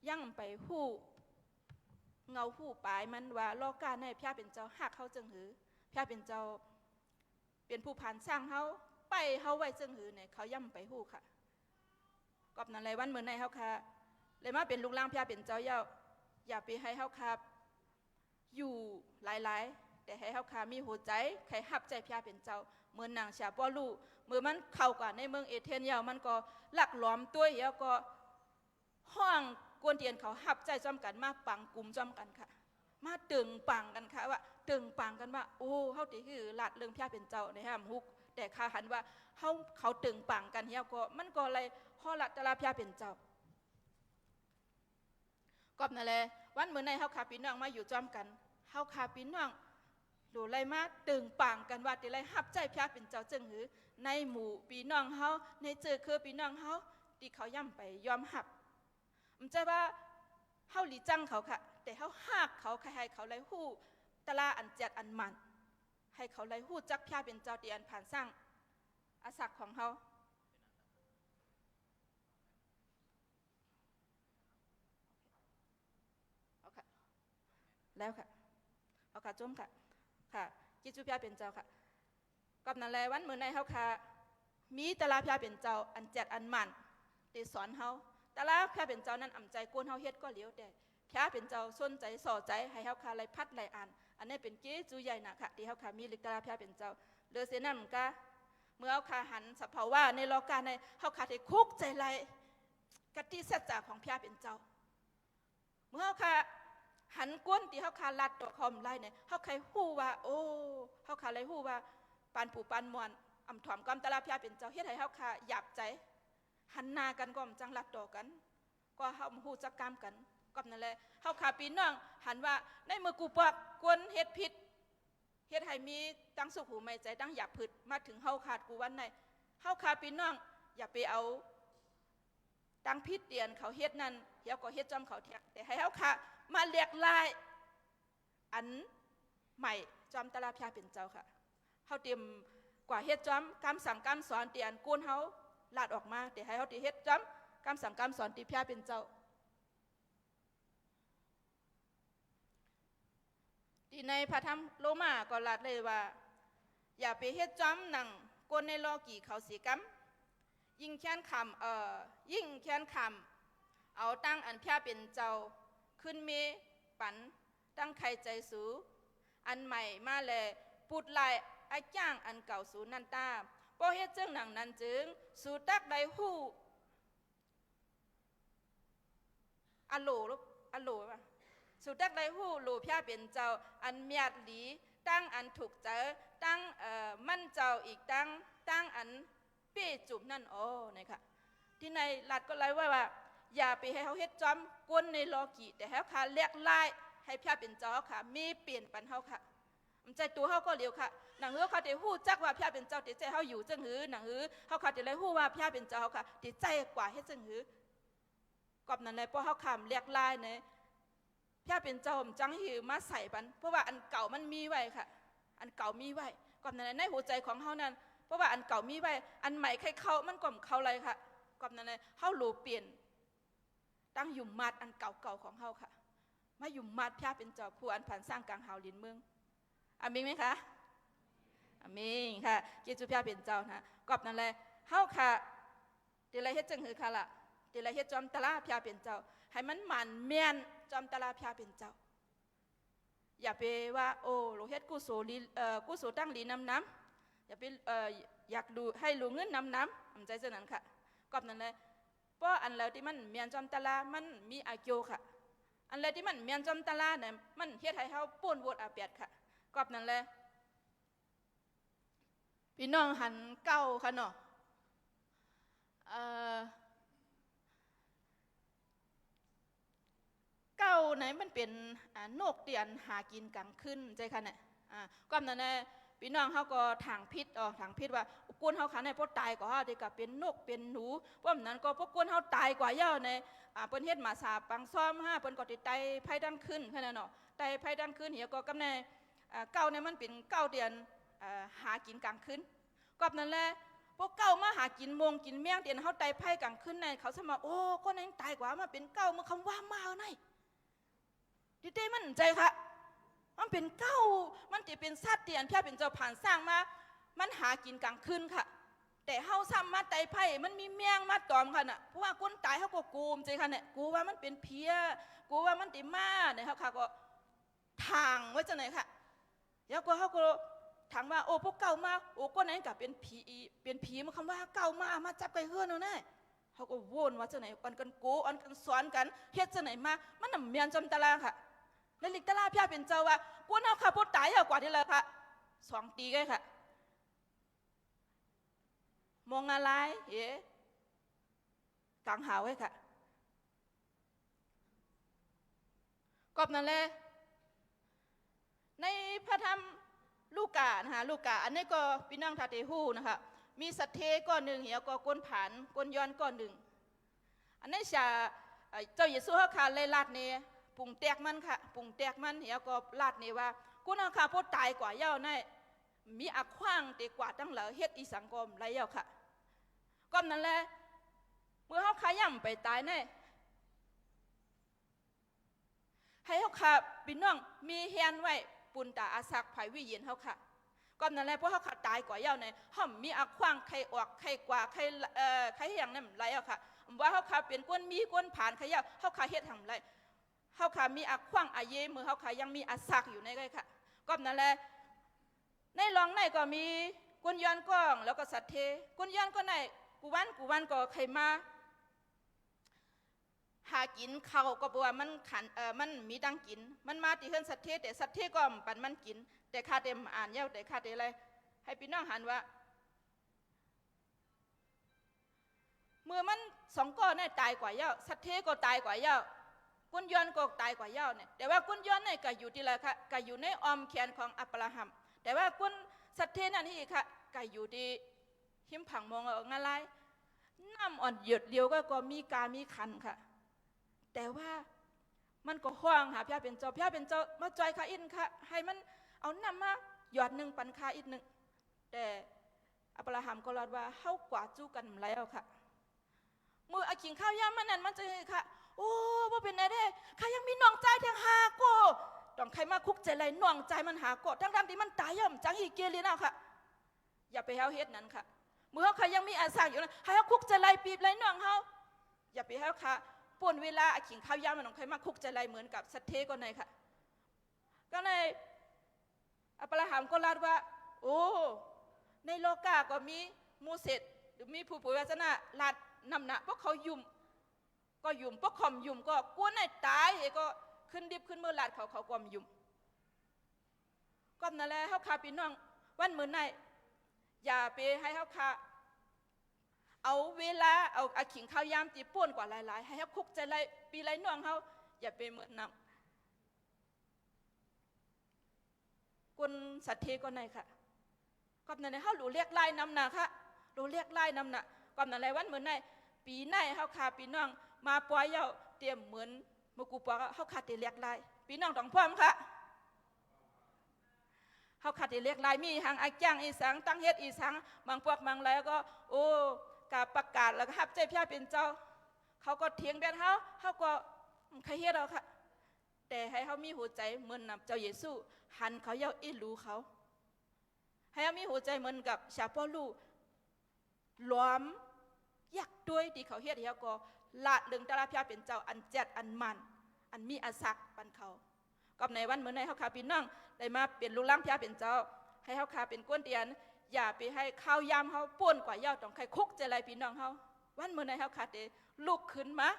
ยังไปฮู้เงาหู้ปลายมันว่าโลกาในพระเป็นเจ้าหักเขาจึงหือพระเป็นเจ้าเป็นผู้ผ่านสร้างเขาไปเขาไว้จึงหือเนี่ยเขาย่ำไปหู้ค่ะกอบนั้นเลยวันเหมือนในเขาค่ะเลยมาเป็นลูกหลานพระเป็นเจ้าอย่าไปให้เขาค่ะอยู่หลายๆแต่ให้เขาค่ะมีหัวใจใครหับใจพระเป็นเจ้าเหมือนนางชาปอลูเมื่อมันเข้ากันในเมืองเอเธนยาวมันก็หลักล้อมตัวแล้วก็ห้องกวนเตียนเขาหับใจจอมกันมาปังกลุ่มจอมกันค่ะมาตึงปังกันค่ะว่าตึงปังกันว่าโอ้เขาติคือหลัดเรื่องพระเป็นเจ้าในห้ามฮุกแต่ข้าหันว่าเขาตึงปังกันเฮียก็มันก็อะไรข้อหลัดตะลาพระเป็นเจ้ากอบนั่นแหละวันเหมือนในเฮาคาพี่น้องมาอยู่จอมกันเฮาคาพี่น้องดูไรมาตึงปังกันว่าติไรหับใจพระเป็นเจ้าจึงหือในหมู่พี่น้องเฮาในเจอคือพี่น้องเฮาที่เขาย่ำไปยอมหับมันใจว่าเฮาหลีจังเขาค่ะแต่เฮาหักเขาใครให้เขาไรหู้ตะลาอันเจ็ดอันมันให้เขาไรหู้จักพระเป็นเจ้าที่อันผ่านสร้างอาศักของเฮา แล้วค่ะเอาค่ะจุ่มค่ะค่ะกิจูพยาเป็นเจ้าค่ะกับนั่นแหละวันมื้อในเฮาค่ะมีแต่ละพยาเป็นเจ้าอันแจกอันมันที่สอนเฮาแต่ละพยาเป็นเจ้านั้นอ่ำใจกวนเฮาเฮ็ดก็เหลียวแต่พยาเป็นเจ้าสนใจสอใจให้เฮาค่ะไล่พัดไล่อ่านอันนี้เป็นกิจูใหญ่นะค่ะที่เฮาค่ะมีลิกตละพยาเป็นเจ้าเลือเสนั่นก็เมื่อเฮาค่ะหันสภาวะในโลกาในเฮาค่ะได้คุกใจไล่กติสัจจะของพยาเป็นเจ้าเมื่อเฮาค่ะหันก้นที่เฮาคาลัดตัวคอมไล่เนี่ยเฮาใครฮู้ว่าโอ้เฮาคาเลยฮู้ว่าปานปู่ปานมวนอำถอมกำตะลาพยาเป็นเจ้าเฮ็ดให้เฮาคาหยาบใจหันหน้ากันก็มจังลัดตัวกันก็เฮาฮู้จักกรรมกันก็นั่นแหละเฮาคาพี่น้องหันว่าในมือกูปากกวนเฮ็ดผิดเฮ็ดให้มีตั้งสุขหูไม่ใจตั้งหยาบผึดมาถึงเฮาขาดกูวันไหนเฮาคาพี่น้องอย่าไปเอาตั้งผิดเตียนเขาเฮ็ดนั่นเดี๋ยวก็เฮ็ดจอมเขาแท้แต่ให้เฮาคามาเรียกลายอันใหม่จอมตะลาพยาเป็นเจ้าค่ะเฮาเตรียมกว่าเฮ็ดจอมกำสั่งกำสอนที่อันกูนเฮาลาดออกมาแต่ให้เฮาที่เฮ็ดจอมกำสั่งกำสอนที่พยาเป็นเจ้าที่ในพระธรรมโรมาก็ลาดเลยว่าอย่าไปเฮ็ดจอมหนังกวนในโลกีเขาสีกำยิ่งแค้นคำยิ่งแค้นคำเอาตั้งอันพยาเป็นเจ้าขึ้นเมปันตั้งใครใจสูอันใหม่มาแลปุดลายไอ้จ้างอันเก่าสูนันตาพอเฮ็ดจึงหนังนั้นจึงสูตักใดหู้อโลลูกอโลป่ะสูตักใดหู้โลพยาเป็นเจ้าอันเมียดหลีตั้งอันถูกเจอตั้งมั่นเจ้าอีกตั้งอันเป้จุ่มนั่นโอ้นี่ค่ะที่ในหลัดก็เลยว่าอย่าไปให้เขาเฮ็ดจอมกวนในโลกีแต่ให้เขาค่ะเรียกไล่ให้พยาเป็นเจ้าค่ะมีเปลี่ยนปันเขาค่ะใจตัวเขาก็เลี้ยวค่ะหนังหือเขาจะหู้จักว่าพยาเป็นเจ้าติดใจเขาอยู่จังหือหนังหือเขาค่ะจะเลยหู้ว่าพยาเป็นเจ้าค่ะติดใจกว่าเฮ็ดจังหือกอบนั้นเลยเพราะเขาขำเรียกไล่เนี่ยพยาเป็นเจ้าจังหือมาใส่ปันเพราะว่าอันเก่ามันมีไว้ค่ะอันเก่ามีไว้กอบนั้นในหัวใจของเขานั้นเพราะว่าอันเก่ามีไว้อันใหม่ใครเขามันก่อมเขาเลยค่ะกอบนั้นเลยเขาหลูเปลี่ยนตั้งหยุ่มมัดอันเก่าของเขาค่ะมาหยุ่มมัดพยาเป็นเจ้าผู้อันผ่านสร้างกลางหาวลินเมืองอามิงไหมคะอามิงค่ะกิจูพยาเป็นเจ้านะกอบนั่นแหละเฮาค่ะเดี๋ยวไรเฮ็ดจังหือค่ะล่ะเดี๋ยวไรเฮ็ดจอมตะลาพยาเป็นเจ้าให้มันหมั่นเมียนจอมตะลาพยาเป็นเจ้าอย่าไปว่าโอ้โลเฮ็ดกุศลตั้งลีน้ำอย่าไปอยากดูให้รู้เงินน้ำอำใจเจ้านั้นค่ะกอบนั่นแหละเพราะอันแล้วที่มันเมียนจอมตะลามันมีอาโยค่ะอันแล้วที่มันเมียนจอมตะลาเนี่ยมันเฮ็ดให้เฮาป่วนวดอาเปียดค่ะกอบนั่นแหละพี่น้องหันเก้าค่ะเนาะเก้าไหนมันเป็นนกเตียนหากินกลางคืนใจค่ะเนี่ยกอบนั่นแหละพี่น้องเขาก็ถางพิษถางพิษว่ากุนเขาขันในพวกตายกว่าเขาเด็กกับเป็นนกเป็นหนูเพราะนั้นก็พวกกุนเขาตายกว่าเย่าในเปิ้นเฮ็ดมาสาปังซ้อมเปิ้นก็ติดไตไผ่ดังขึ้นแค่นั้นเนาะไตไผ่ดังขึ้นเหี่ยก็กำในเก้าเนี่ยมันเป็นเก้าเดือนหากินกลางคืนกอบนั่นแหละพวกเก้ามาหากินมงกินเมี่ยงเดือนเขาไตไผ่กลางคืนในเขาสมาโอ้ก็นั่นตายกว่ามาเป็นเก้ามาคำว่ามาเอาไหนดิเต้มันใจค่ะมันเป็นเก้ามันจะเป็นสัตว์เตียนเพียเป็นเจ้าผ่านสร้างมามันหากินกลางคืนค่ะแต่เฮาซ้ำมาไตไผ่มันมีเมี่ยงมาตอมค่ะน่ะเพราะว่าคนตายเขาก็กูมใจค่ะเนี่ยกูว่ามันเป็นเพี้ยกูว่ามันติมาเนี่ยเขาค่ะก็ทางไว้จังไหนค่ะแล้วก็เขาก็ถามว่าโอ้พวกเก่ามาโอ้ก็ไหนกับเป็นผีมันคำว่าเก่ามาจับไก่เฮือนเอาแน่เขาก็วนว่าจังไหนอันกันโกอันกันสอนกันเฮ็ดจังไหนมามันน่ะเมียนจำตารางค่ะแล้วลิกตาลาพี่เป็นเจ้าว่ากูเอาข้าพดตายกว่าที่เลยค่ะ2 ตีกันค่ะมองอะไรกังหาไว้ค่ะกอบนั่นแหละในพระธรรมลูกานะคะลูกาอันนี้ก็พี่น้องทาเตหูนะคะมีสัตเทก้อนหนึ่งเหี่ยวก็ก้นผานก้นย้อนก้อนหนึ่งอันนี้จะเจ้าเยซูเขาขาเลยลาดเนี่ยปุ่งแตกมันค่ะปุ่งแตกมันเหี่ยวก็ลาดเนี่ยว่ากูเอาข้าพดตายกว่าเย้าในมีอักขว้างเตกว่าตั้งเหล่าเฮ็ดอีสังกรมไรเย้าค่ะก้มนั่นแหละเมื่อเขาขย่ำไปตายเนี่ย ให้เฮาค่ะพี่น้องมีเฮียนไว้ปุนตาอาศักไผวิเย็นเฮาค่ะก่อนนั้นแหละพวกเฮาค่ะตายกว่าเย้าในห่อมมีอักขวางใครออกใครกว่าใครใครอย่างนั้นไรเอาค่ะว่าเฮาค่ะเป็นก้นมีก้นผ่านใครเย้าเฮาค่ะเฮ็ดทำไรเฮาค่ะมีอักขวางอาเยมือเฮาค่ะยังมีอาศักอยู่ในเลยค่ะก่อนนั้นแหละในรองในก็มีกุนย้อนก้องแล้วก็สัตเทกุนย้อนก็ในกูวันก็ใครมาหากินเขาก็บอกว่ามันขันมันมีดังกินมันมาตีเฮือนสัตเทแต่สัตเทก็ปันมันกินแต่ข้าเต็มอ่านเย้าแต่ข้าเต็มอะไรให้พี่น้องหันว่าเมื่อมันสองก้อนเนี่ยตายกว่าเย้าสัตเทก็ตายกว่าเย้ากุนย้อนก็ตายกว่าเย้าเนี่ยแต่ว่ากุนย้อนเนี่ยก็อยู่ที่ไรค่ะก็อยู่ในออมแขนของอับราฮัมแต่ว่ากุนสัตเทนั่นนี่ค่ะก็อยู่ที่หิมผังมองงอะไรน้ำอ่อนหยดเดียวก็มีการมีคันค่ะแต่ว่ามันก็ห่วงหาพระเป็นเจ้ามาจอยข้าอินค่ะให้มันเอาน้ำมาหยอดหนึ่งปันข้าอีกหนึ่งแต่อับราฮัมก็รอดว่าเข้ากว่าจู้กันแล้วค่ะมืออากิงข้าวยามมันนั่นมันจะค่ะโอ้ว่าเป็นไงได้ข้ายังมีหน่องใจแทงหาโกต้องใครมาคุกใจไรหน่องใจมันหาโกทั้งที่มันตายย่อมจังฮีเกลียนะค่ะอย่าไปเฮาเฮ็ดนั้นค่ะมือเขายังมีอาสาอยู่นะให้เขาคุกใจไรปีบไรหน่องเฮาอย่าไปเฮาค่ะป่วนเวลาอาขิงข้าวยามมันต้องใครมาคุกใจไรเหมือนกับสัตเทก็ในค่ะก็ในอับราฮัมก็ลาดว่าโอ้ในโลกาก็มีมูเสสหรือมีผู้ป่วยวาสนาลาดนำหนะพวกเขายุ่มก็ยุ่มพวกขมยุ่มก็กลัวในตายก็ขึ้นดิบขึ้นเมื่อลาดเขาก็มยุ่มก็นั่นแหละเขาขาพี่น้องวันเหมือนในอย่าไปให้เขาขาเอาเวลาเอาอาขิงข้าวยามตีป่วนกว่าหลายๆให้เขาคุกใจไรปีไรน้องเขาอย่าไปเหมือนนำกุนสัตเทก็ในค่ะก็นั่นแหละเขาหลูเรียกไล่นำหนาค่ะหลูเรียกไล่นำหนาก็นั่นแหละวันเหมือนในปีในเขาขาพี่น้องมาปล่อยเย้าเตรียมเหมือนมกูปอกเขาขาดเรียกไล่พี่น้องต้องพร้อมค่ะเขาขาดเรียกไล่มีทางอาจ้างอีสังตั้งเฮ็ดอีสังบางพวกบางแล้วก็โอ้กาประกาศแล้วก็ฮับใจพี่เป็นเจ้าเขาก็เถียงแบบเขาก็ใครเฮ็ดเราค่ะแต่ให้เขามีหัวใจเหมือนเจ้าเยซูหันเขาเย้าอิรู้เขาให้เขามีหัวใจเหมือนกับชาปอลูล้อมยักด้วยที่เขาเฮ็ดเขาก็ละลึงตาลาพี่เป็นเจ้าอันเจ็ดอันมันอันมีอาศักปันเขากับในวันเหมือนในเขาขาพี่น้องได้มาเป็นลูกหลานพี่เป็นเจ้าให้เขาขาเป็นก้นเตียนอย่าไปให้ข้าวยามเขาป่วนกว่าเย้าต้องใครคุกใจไรพี่น้องเขาวันเมื่อไหร่เขาขาดเดลุกขึ้นมา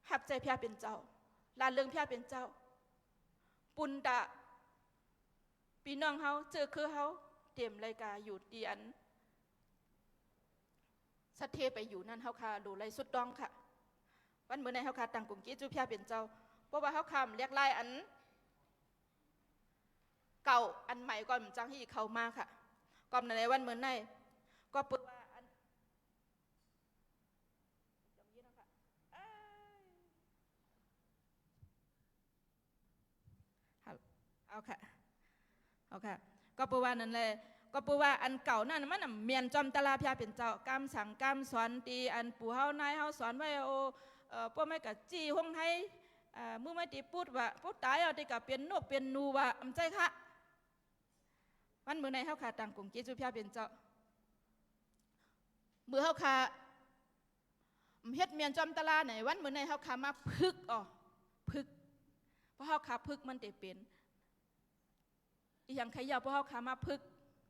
หับใจพี่เป็นเจ้าลาเรื่องพี่เป็นเจ้าปุนดาพี่น้องเขาเจอคือเขาเตรียมรายการอยู่เตียนสัตเทไปอยู่นั่นเขาขาดูไรสุดดองค่ะวันเมื่อไหร่เขาขาต่างกลุ่มกี้จูพี่เป็นเจ้าเพราะว่าเขาคำเรียกไล่อันเก่าอันใหม่ก่อนจังที่เขามาค่ะก่อนในวันเมื่อไหร่ก็เปิดว่าอันเอาค่ะก็เปิดว่านั่นเลยก็เปิดว่าอันเก่านั่นมันเมียนจอมตลาพี่เป็นเจ้ากำสั่งกำสอนตีอันปู่เฮานายเฮาสอนไว้โอพวกไม่กับจี้ห้องให้มือไม่ตีพูดว่าพูดตายเอาตีกับเป็นนกเป็นนูว่าอำใจค่ะวันมือในเฮาขาต่างกลุ่มกิจูพี่เป็นเจ้ามือเฮาขาเฮ็ดเมียนจอมตลาไหนวันมือในเฮาขามาพึกพึกเพราะเฮาขาพึกมันตีเป็นอีอย่างใครยาวเพราะเฮาขามาพึก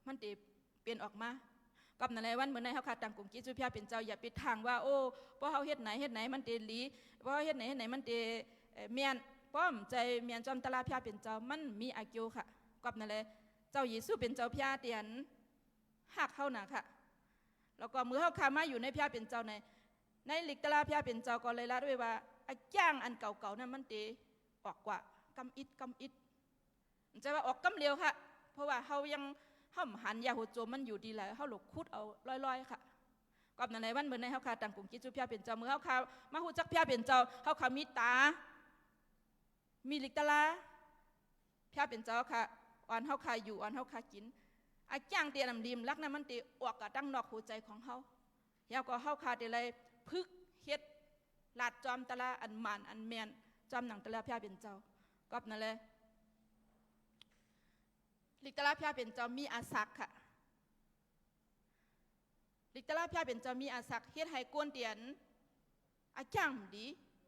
มันตีเป็นออกมากับนั่นแหละวันเหมือนในเขาขาดต่างกลุ่มกิจสุภาพเป็นเจ้าอย่าปิดทางว่าโอ้เพราะเขาเฮ็ดไหนมันเตลีเพราะเฮ็ดไหนมันเตเมียนป้อมใจเมียนจอมตลาดพิาเป็นเจ้ามันมีอากิวค่ะกับนั่นแหละเจ้าเยซูเป็นเจ้าพิาเตียนหักเข้าหนาค่ะแล้วก็มือเขาขามาอยู่ในพิาเป็นเจ้าในหลิกตลาดพิาเป็นเจ้าก็เลยละด้วยว่าอาจ้างอันเก่าๆนั้นมันเตออกกว่ากำอิดมันจะว่าออกกำเลียวค่ะเพราะว่าเขายังห้อมหันยาหัวโจมมันอยู่ดีแล้วเขาหลกคุดเอาลอยๆค่ะกับในวันเหมือนในเขาขาต่างกลุ่มกิจจุพี่เป็นเจ้าเมื่อเขาขามาหูจักพี่เป็นเจ้าเขาขามีตามีลิกตาลาพี่เป็นเจ้าค่ะอ่อนเขาขาอยู่อ่อนเขาขากิน อาจ้างเตียนำดิมลักนั้นมันตีออกกับตั้งนอกหัวใจของเฮาเฮาก็เฮาขาดอะไรพึกเฮ็ดลาดจอมตะละอันมันอันแมนจอมหนังตะละพระเป็นเจ้าก็นั่นเลยลิกตะละพระเป็นเจ้ามีอาศักค่ะลิกตะละพระเป็นเจ้ามีอาศักเฮ็ดให้กวนเตียนอาจ้างดี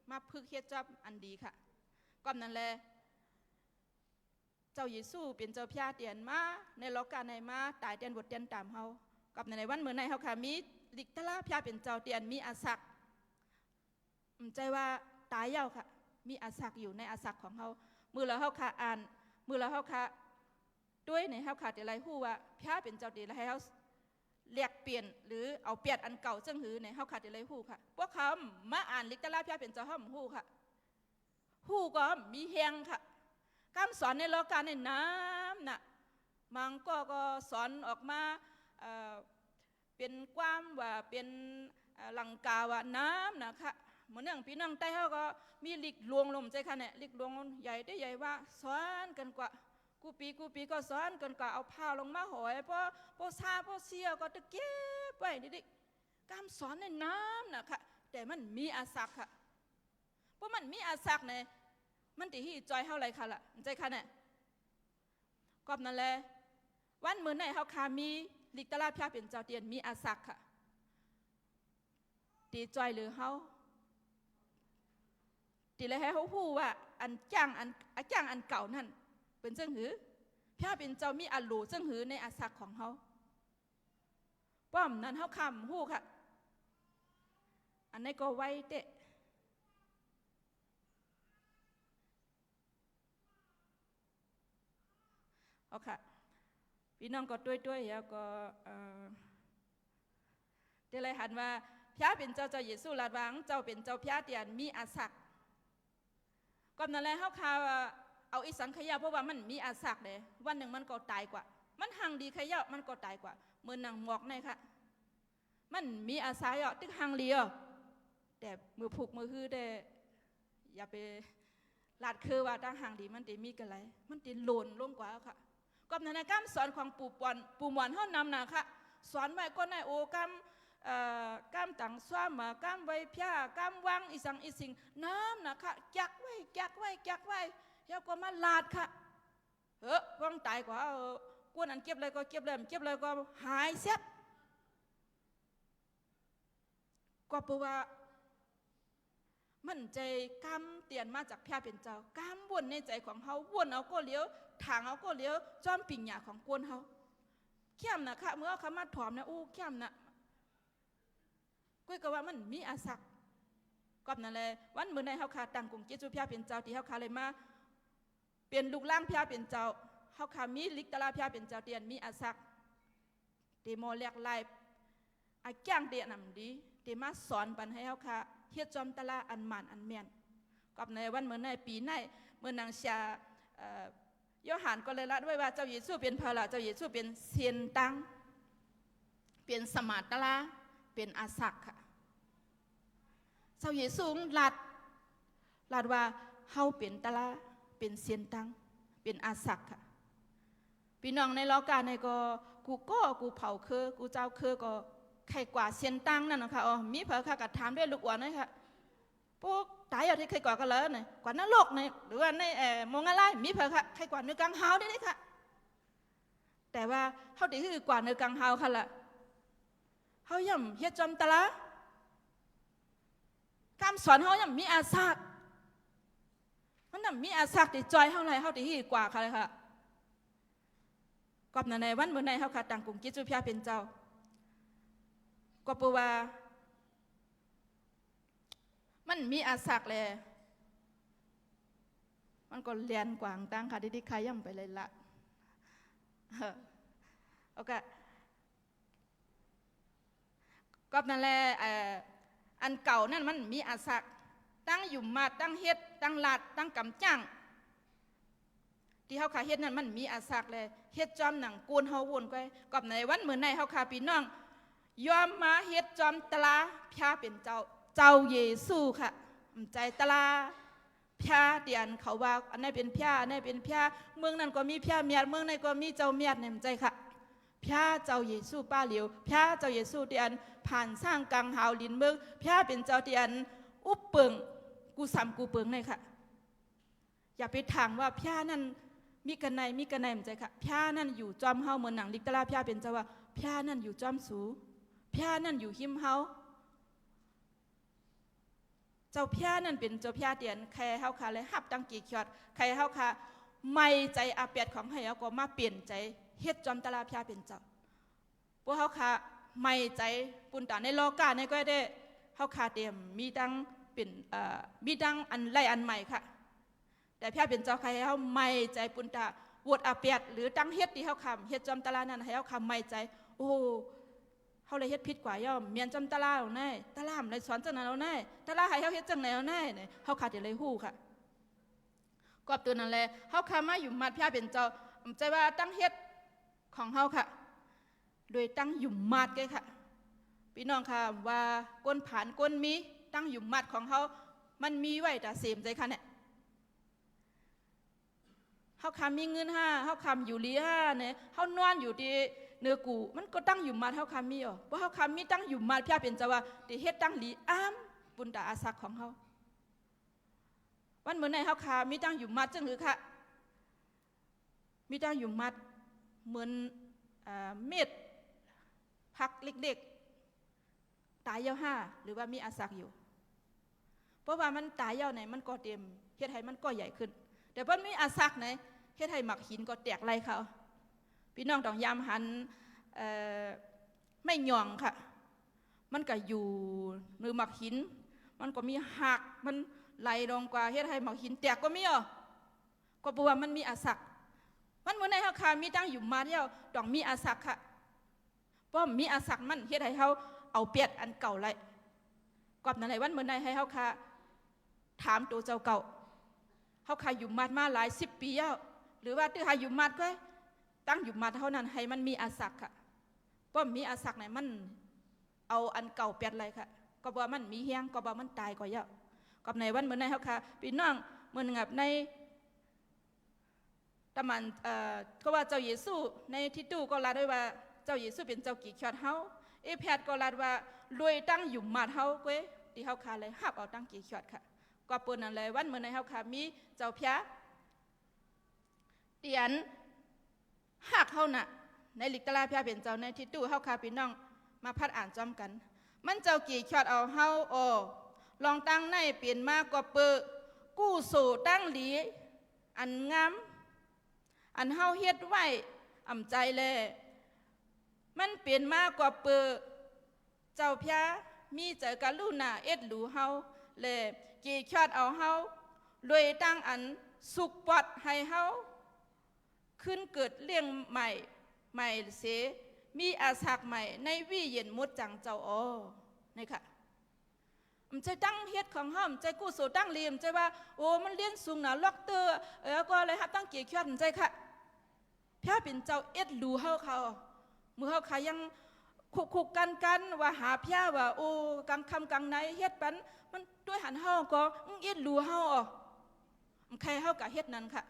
มาพึกเฮ็ดจอมอันดีค่ะก็นั่นแหละเจ้าเยซูเป็นเจ้าพระเตียนมาในโลกาในมาตายเตียนบทเตียนตามเฮากับในวันเมื่อในเฮาค่ะมีลิกตะละพระเป็นเจ้าเตียนมีอาศักใจว่าตายยาวค่ะมีอาศักอยู่ในอาศักของเฮามือเราเฮาค่ะอ่านมือเราเฮาค่ะด้วยในเฮาค่ะแต่ไรฮู้ว่าพระเป็นเจ้าดีแล้วให้เฮาเรียกเปลี่ยนหรือเอาเปลี่ยนอันเก่าซึ่งหือในเฮาค่ะแต่ไรฮู้ค่ะพวกเขามาอ่านลิกตะละพระเป็นเจ้าเฮาฮู้ค่ะฮู้ก็มีแฮงค่ะคำสอนในโลกาในน้ำน่ะมังก็สอนออกมาเป็นความว่าเป็นหลังกาว่าน้ำนะคะเหมือนอย่างพี่น้องใต้เขาก็มีลิกลวงลมใจค่ะเนี่ยลิกลวงใหญ่ได้ใหญ่ว่าสอนกันกว่ากูปีก็สอนกันกว่าเอาผ้าลงมาหอยเพราะซาเพราะเสียก็ตะเก็บไว้ดิการสอนในน้ำนะคะแต่มันมีอาศักค่ะเพราะมันมีอาศักเนี่ยมันตีที่จอยเท่าไรค่ะล่ะใจค่ะเนี่ยกอบนั่นแหละวันมื้อไหนเขาคามีลิกตะลาพระเป็นเจ้าเตียนมีอาศักค่ะตีจอยหรือเขาตีเลยให้เขาพูดว่าอันจ้างอันเก่านั่นเป็นเจ้าหือพระเป็นเจ้ามีอันหลูเจ้าหือในอาศักของเขาป้อมนั้นเขาคำหู้ค่ะอันนี้ก็ไว้เตะเอาค่ะพี่น้องก็ด้วยแล้วก็เดี๋ยวเลยหันว่าพระเป็นเจ้าเยซูลาดวังเจ้าเป็นเจ้าพระเตียนมีอาศักก่อนนั้นแล้วเขาข่าวเอาอีสังขยาเพราะว่ามันมีอาศักเลยวันหนึ่งมันก็ตายกว่ามันห่างดีขยะมันก็ตายกว่ามือนางหมอกในค่ะมันมีอาศัยอ่ะตึกห่างเลียวแต่มือผูกมือฮือได้อย่าไปลาดคือว่าตั้งห่างดีมันตีมีกันไรมันตีหล่นลงกว่าค่ะก่อนนั้นการสอนของปู่มวนเขานำนะค่ะสอนไว้ก็ในโอกก้ามต่างซ้อมมาก้ามไว้พิ้าก้ามวังอีสังอีสิงน้ำนะคะจักไว้แล้วก็มาลาดค่ะวังตายกว่ากวนอันเก็บเลยก็เก็บเลยก็หายเสียก็เพราะว่ามันใจก้ามเตียนมาจากพระเป็นเจ้าก้ามวนในใจของเขาวนเอาก็เลี้ยวทางเอาก็เลี้ยวจอมปิ่งหยาของกวนเขาเข้มนะคะเมื่อเขามาถอมนะอู้เข้มนะก็คือว่ามันมีอาศักก็นั่นแหละวันมื้อในเฮาคาตั้งกงเจจูพระเป็นเจ้าที่เฮาคาเลยมาเป็นลูกล่างพระเป็นเจ้าเฮาคามีลิกตะลาพระเป็นเจ้าเตียนมีอาศักตีโมเรียกไล่อาแก้งเตียนนำดีตีมาสอนปันให้เฮาคาเฮ็ดจอมตะลาอันมันอันแม่นก็ในวันมื้อในปีในเมื่อนางชาโยฮันก็เลยละด้วยว่าเจ้าเยซูเป็นพระละเจ้าเยซูเป็นเซียนตังเป็นสมาตะลาเป็นอาศักค่ะเจ้าเยซูลาดว่าเฮาเป็นตะลาเป็นเซียนตังเป็นอาศักค่ะพี่น้องในโลกาในก็กูเผาคือกูเจ้าคือก็ใครกว่าเซียนตังนั่นนะคะอ๋อมีเผอค่ะกัดถามด้วยลูกอ่อนนะคะพวกตายอย่างที่ใครกว่ากันเลยเนี่ยกว่านรกเนี่ยหรือว่าในมองอะไรมีเผอค่ะใครกว่าเนื้อกลางเฮาได้เลยค่ะแต่ว่าเฮาตีคือกว่าเนื้อกลางเฮาค่ะล่ะเฮาย่ำเฮ็ดจอมตะละคำสอนเฮาย่ำมีอาศักมันย่ำมีอาศักติจอยเฮาไรเฮาตีฮีกว่าค่ะเลยค่ะกอบในวันเมื่อในเฮาค่ะต่างกลุ่มกิจจุพยาเป็นเจ้าก็ปูว่ามันมีอาศักเลยมันก็เรียนกว่างตั้งค่ะดิใครย่ำไปเลยละโอเคก็นั่นแหละอันเก่านั่นมันมีอาศักตั้งอยู่มาตั้งเฮ็ดตั้งลาดตั้งกำจังที่เฮาขาเฮ็ดนั่นมันมีอาศักเลยเฮ็ดจอมหนังกูนเฮาวนก้อยกับในวันเหมือนในเฮาขาพี่น้องยอมมาเฮ็ดจอมตะลาพระเป็นเจ้าเยซูค่ะใจตะลาพระเตียนเขาว่าอันนี้เป็นพระอันนี้เป็นพระเมืองนั้นก็มีพระเมียดเมืองนั้นก็มีเจ้าเมียดเนี่ยใจค่ะ พระเจ้าเยซูป้าเหลียวพระเจ้าเยซูที่อันผ่านสร้างกังหาวลินเมืองพระเป็นเจ้าที่อันอุปเปิงกูซ้ำกูเปิงเลยค่ะอย่าไปทางว่าพระนั่นมีกันในมันใจค่ะพระนั่นอยู่จอมเฮาเหมือนหนังลิกตะลาพระเป็นเจ้าว่าพระนั่นอยู่จอมสูพระนั่นอยู่หิมเฮาเจ้าพระนั่นเป็นเจ้าพระเตียนใครเฮาค่ะเลยหับตั้งกี่ขวดใครเฮาค่ะไม่ใจอาเปียดของให้เฮาก็มาเปลี่ยนใจเฮ็ดจอมตะลาพระเป็นเจ้าพวกเฮาค่ะไม่ใจปุ่นตาในโลกาในก็ได้เฮาค่ะเตรียมมีดังเป็นมีดังอันไรอันใหม่ค่ะแต่พระเป็นเจ้าใครเฮาไม่ใจปุ่นตาวดอาเปียดหรือตั้งเฮ็ดที่เฮาคำเฮ็ดจอมตะลานั้นให้เฮาคำไม่ใจโอ้เฮาเลยเฮ็ดผิดกว่าย่อมเมียนจอมตะลาเอาแน่ตะลามเลยสอนจังนั้นเอาแน่ตะลาให้เฮาเฮ็ดจังไหนเอาแน่เนี่ยเฮาขาดเลยฮู้ค่ะกอบตัวนั้นแหละเฮาคำมาอยู่มัดพระเป็นเจ้าใจว่าตั้งเฮ็ดของเฮาค่ะโดยตั้งหยุ่มมัดแกค่ะพี่น้องค่ะว่าก้นผานก้นมีตั้งหยุ่มมัดของเฮามันมีไว้แต่เสมใจค่ะเนี่ยเฮาคำมีเงิน5เฮาคำอยู่ลี5เนี่ยเฮานอนอยู่ที่เนื้อกูมันก็ตั้งหยุ่มมัดเฮาคำมีอ๋อเพราะเฮาคำมีตั้งหยุ่มมัดพระเป็นเจ้าว่าที่เฮ็ดตั้งลีอ้ามปุณตาอาศักของเฮาวันเหมือนในเฮาคำมีตั้งหยุ่มมัดจังหรือค่ะมีตั้งหยุ่มมัดเหมือนเม็ดพักเล็กๆตายยาว5หรือว่ามีอาศักอยู่เพราะว่ามันตายยาวไหนมันก็เต็มเฮ็ดให้มันก็ใหญ่ขึ้นแต่เพิ่นมีอาศักไหนเฮ็ดให้หมักหินก็แตกไรเขาพี่น้องต้องยามหันไม่หย่องค่ะมันก็อยู่หรือหมักหินมันก็มีหักมันไหลลงกว่าเฮ็ดให้หมักหินแตกก็มีอ่ะก็เพราะว่ามันมีอาศักมันเหมือนในเฮาคามีตั้งอยู่มาเดียวต้องมีอาศักค่ะเพราะมีอาศักมันเฮ็ดให้เฮาเอาเปียดอันเก่าไรกอบนั่นแหละวันเหมือนในให้เฮาคาถามตัวเจ้าเก่าเฮาคาอยู่มาหลาย10 ปีแล้วหรือว่าที่หาอยู่มาก็ตั้งอยู่มาเท่านั้นให้มันมีอาศักค่ะเพราะมีอาศักไหนมันเอาอันเก่าเปียดไรค่ะก็บอกมันมีเฮียงก็บอกมันตายก็เยอะกับในวันเหมือนในเฮาคาพี่น้องเหมือนกับในตะมันก็ว่าเจ้าเยซูในทิตูก็ลาด้วยว่าเจ้าเยซูเป็นเจ้ากี่ขวดเฮาแพทย์ก็ลาว่ารวยตั้งอยู่มาเฮาเก้ที่เฮาคาเลยหับเอาตั้งกี่ขวดค่ะก็เปิ้นนั่นเลยวันเหมือนในเฮาคามีเจ้าพระเตียนหักเฮาน่ะในลิกตะลาพระเป็นเจ้าในทิตูเฮาคาพี่น้องมาพัดอ่านจอมกันมันเจ้ากี่ขวดเอาเฮาลองตั้งในเปลี่ยนมาก็เปิกู้สู่ตั้งหลีอันงามอันเฮาเฮ็ดไว้อ่ำใจเลยมันเปลี่ยนมากกว่าเปิเจ้าพระมีเจอกะลุนาเอ็ดหลูเฮาเลยกี่ชอดเอาเฮาโดยตั้งอันสุกปอดให้เฮาขึ้นเกิดเลี้ยงใหม่เสมีอาศักใหม่ในวิเย็นมุดจังเจ้านี่ค่ะมันจะตั้งเฮ็ดของเฮาใจกู้สู่ตั้งเรียมใจว่าโอ้มันเลี้ยนสูงนะล็อกเตอร์ก็เลยฮับตั้งเกี่ยวชอดใจค่ะพระเป็นเจ้าเอ็ดหลูเฮาเขามือเฮาขายังคุกกันว่าหาพระว่าโอ้กลางคำกลางไหนเฮ็ดปันมันด้วยหันเฮาก็เอ็ดหลูเฮาใครเฮากับเฮ็ดนั้นค่ะ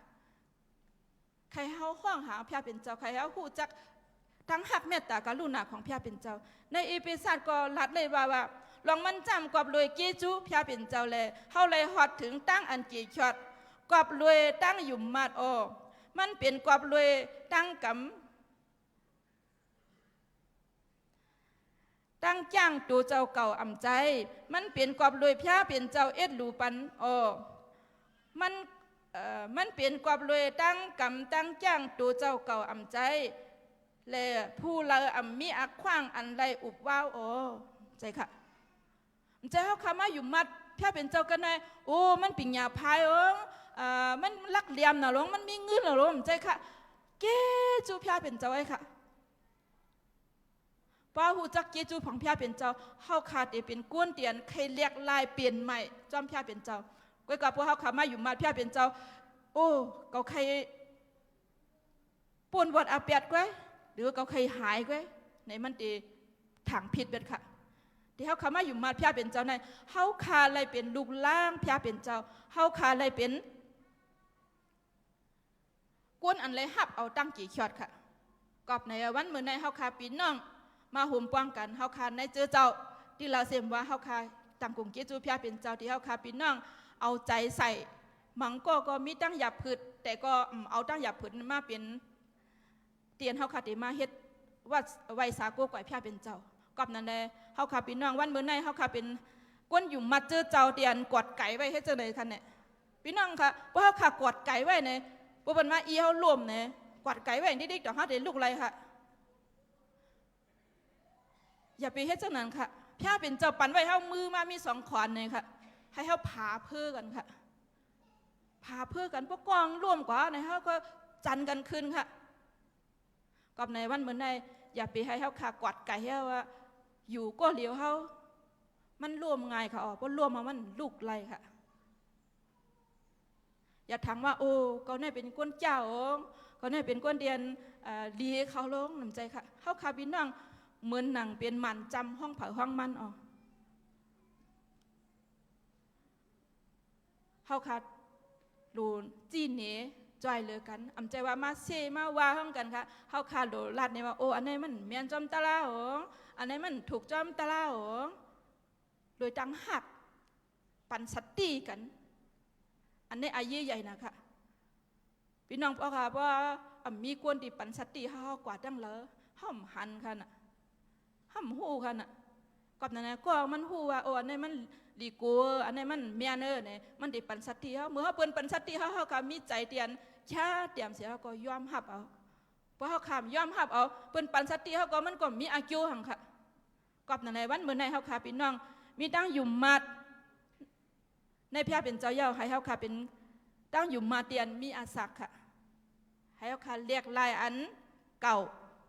ใครเฮาห้องหาพระเป็นเจ้าใครเฮาฮู้จักทั้งหักเมตตากรุณาของพระเป็นเจ้าในเอเฟซัสก็ลัดเลยว่าลองมันจำกอบรวยเกจูพระเป็นเจ้าเลยเฮาเลยฮอดถึงตั้งอันเกชอดกอบรวยตั้งอยู่มาดมันเป็นกอบรวยตั้งกำตั้งจ้างตัวเจ้าเก่าอ่ำใจมันเปลี่ยนกอบรวยพระเป็นเจ้าเอ็ดหลูปันมันเปลี่ยนกอบรวยตั้งกำตั้งจ้างตัวเจ้าเก่าอ่ำใจและผู้ละอ่ำมีอักขว้างอันไรอุบว้าวใจค่ะใจเขาคำว่าอยู่มัดพระเป็นเจ้ากันไงโอ้มันปิ่งยาพายมันลักเหลี่ยมนะหลวงมันมีเงินนะหลวงใจค่ะเกจูพระเป็นเจ้าไอ้ค่ะป้าหูจักเกจูของพระเป็นเจ้าเฮาขาดเป็นก้นเตียนใครเรียกลายเปลี่ยนใหม่จอมพระเป็นเจ้าก็กับพวกเฮาขามาอยู่มัดพระเป็นเจ้าโอ้เขาใครป่วนวัดอาเปียดก้อยหรือเขาใครหายก้อยในมันตีถังผิดเบ็ดค่ะที่เฮาขามาอยู่มัดพระเป็นเจ้าในเฮาขาอะไรเป็นลูกล่างพระเป็นเจ้าเฮาขาอะไรเป็นก้นอันไรหับเอาตั้งกี่ชอดค่ะ กอบในวันมื้อในเฮาคาพี่น้องมาห่มป้องกันเฮาคาในเจอเจ้าที่เราเสมว่าเฮาคาตังกรุงเกจูพยาเป็นเจ้าที่เฮาคาพี่น้องเอาใจใส่มังก็มีตั้งหยับพืชแต่ก็เอาตั้งหยับพืชมาเป็นเตียนเฮาคาติมาเฮ็ดว่าไว้สาโกก่อยพยาเป็นเจ้ากอบนั่นแหละเฮาคาพี่น้องวันมื้อในเฮาคาเป็นก้นอยู่มัดเจอเจ้าเตียนกอดไก่ไว้เฮ็ดจังได๋คั่นเนี่ยพี่น้องค่ะบ่เฮาคากอดไก่ไว้เนี่ยบ่เพิ่นมาอีเฮาร่วมเนี่ยกอดไก่ไว้เด็กๆดอกเฮาได้ลูกไรค่ะอย่าไปเฮ็ดจังนั้นค่ะพยาเป็นเจ้าปันไว้เฮามือมามี2ขอนเนี่ยค่ะให้เฮาผาเพื่อกันค่ะผาเพื่อกันพวกกองร่วมกว่าในเฮาก็จันกันขึ้นค่ะกับในวันเหมือนในอย่าไปให้เฮาขากอดไก่เฮาว่าอยู่ก็เหลียวเฮามันร่วมง่ายค่ะอ๋อเพราะร่วมมามันลูกไรค่ะอย่าถามว่าโอ้ก็เนี่ยเป็นก้นเจ้าก็เนี่ยเป็นก้นเดียนดีเขาลงน้ำใจค่ะเฮาคาบินนั่งเหมือนหนังเป็นมันจำห้องเผาห้องมันอ๋อเฮาคาดูจีนเนจอยเลยกันอำใจว่ามาเซมาว่าห้องกันค่ะเฮาคาโดลาดเนี่ยว่าโอ้อันนี้มันเมียนจอมตะลาโออันนี้มันถูกจอมตะลาโอโดยตั้งหักปันสัตตีกันอันนี้อายุใหญ่นะคะพี่น้องพ่อค่ะว่ามีกวนที่ปันสัตตีเฮากว่าดังเลยห่มหันค่ะน่ะห่มหูค่ะน่ะกับนั่นนะก็มันหูว่าโอ้อันนี้มันดีกูอันนี้มันเมียเนอร์เนี่ยมันที่ปันสัตตีเฮาเมื่อเปิ้นปันสัตตีเฮาก็มีใจเตียนชาเตรียมเสียก็ยอมรับเอาเพราะเฮาขามยอมรับเอาเปิ้นปันสัตตีเฮาก็มันก็มีอายุหั่นค่ะกับนั่นในวันมื้อในเฮาค่ะพี่น้องมีตั้งอยู่มัดในพระเป็นเจ้าเย่าให้เฮาค่ะเป็นตั้งอยู่มาเตียนมีอาศักค่ะให้เฮาค่ะเรียกลายอันเก่า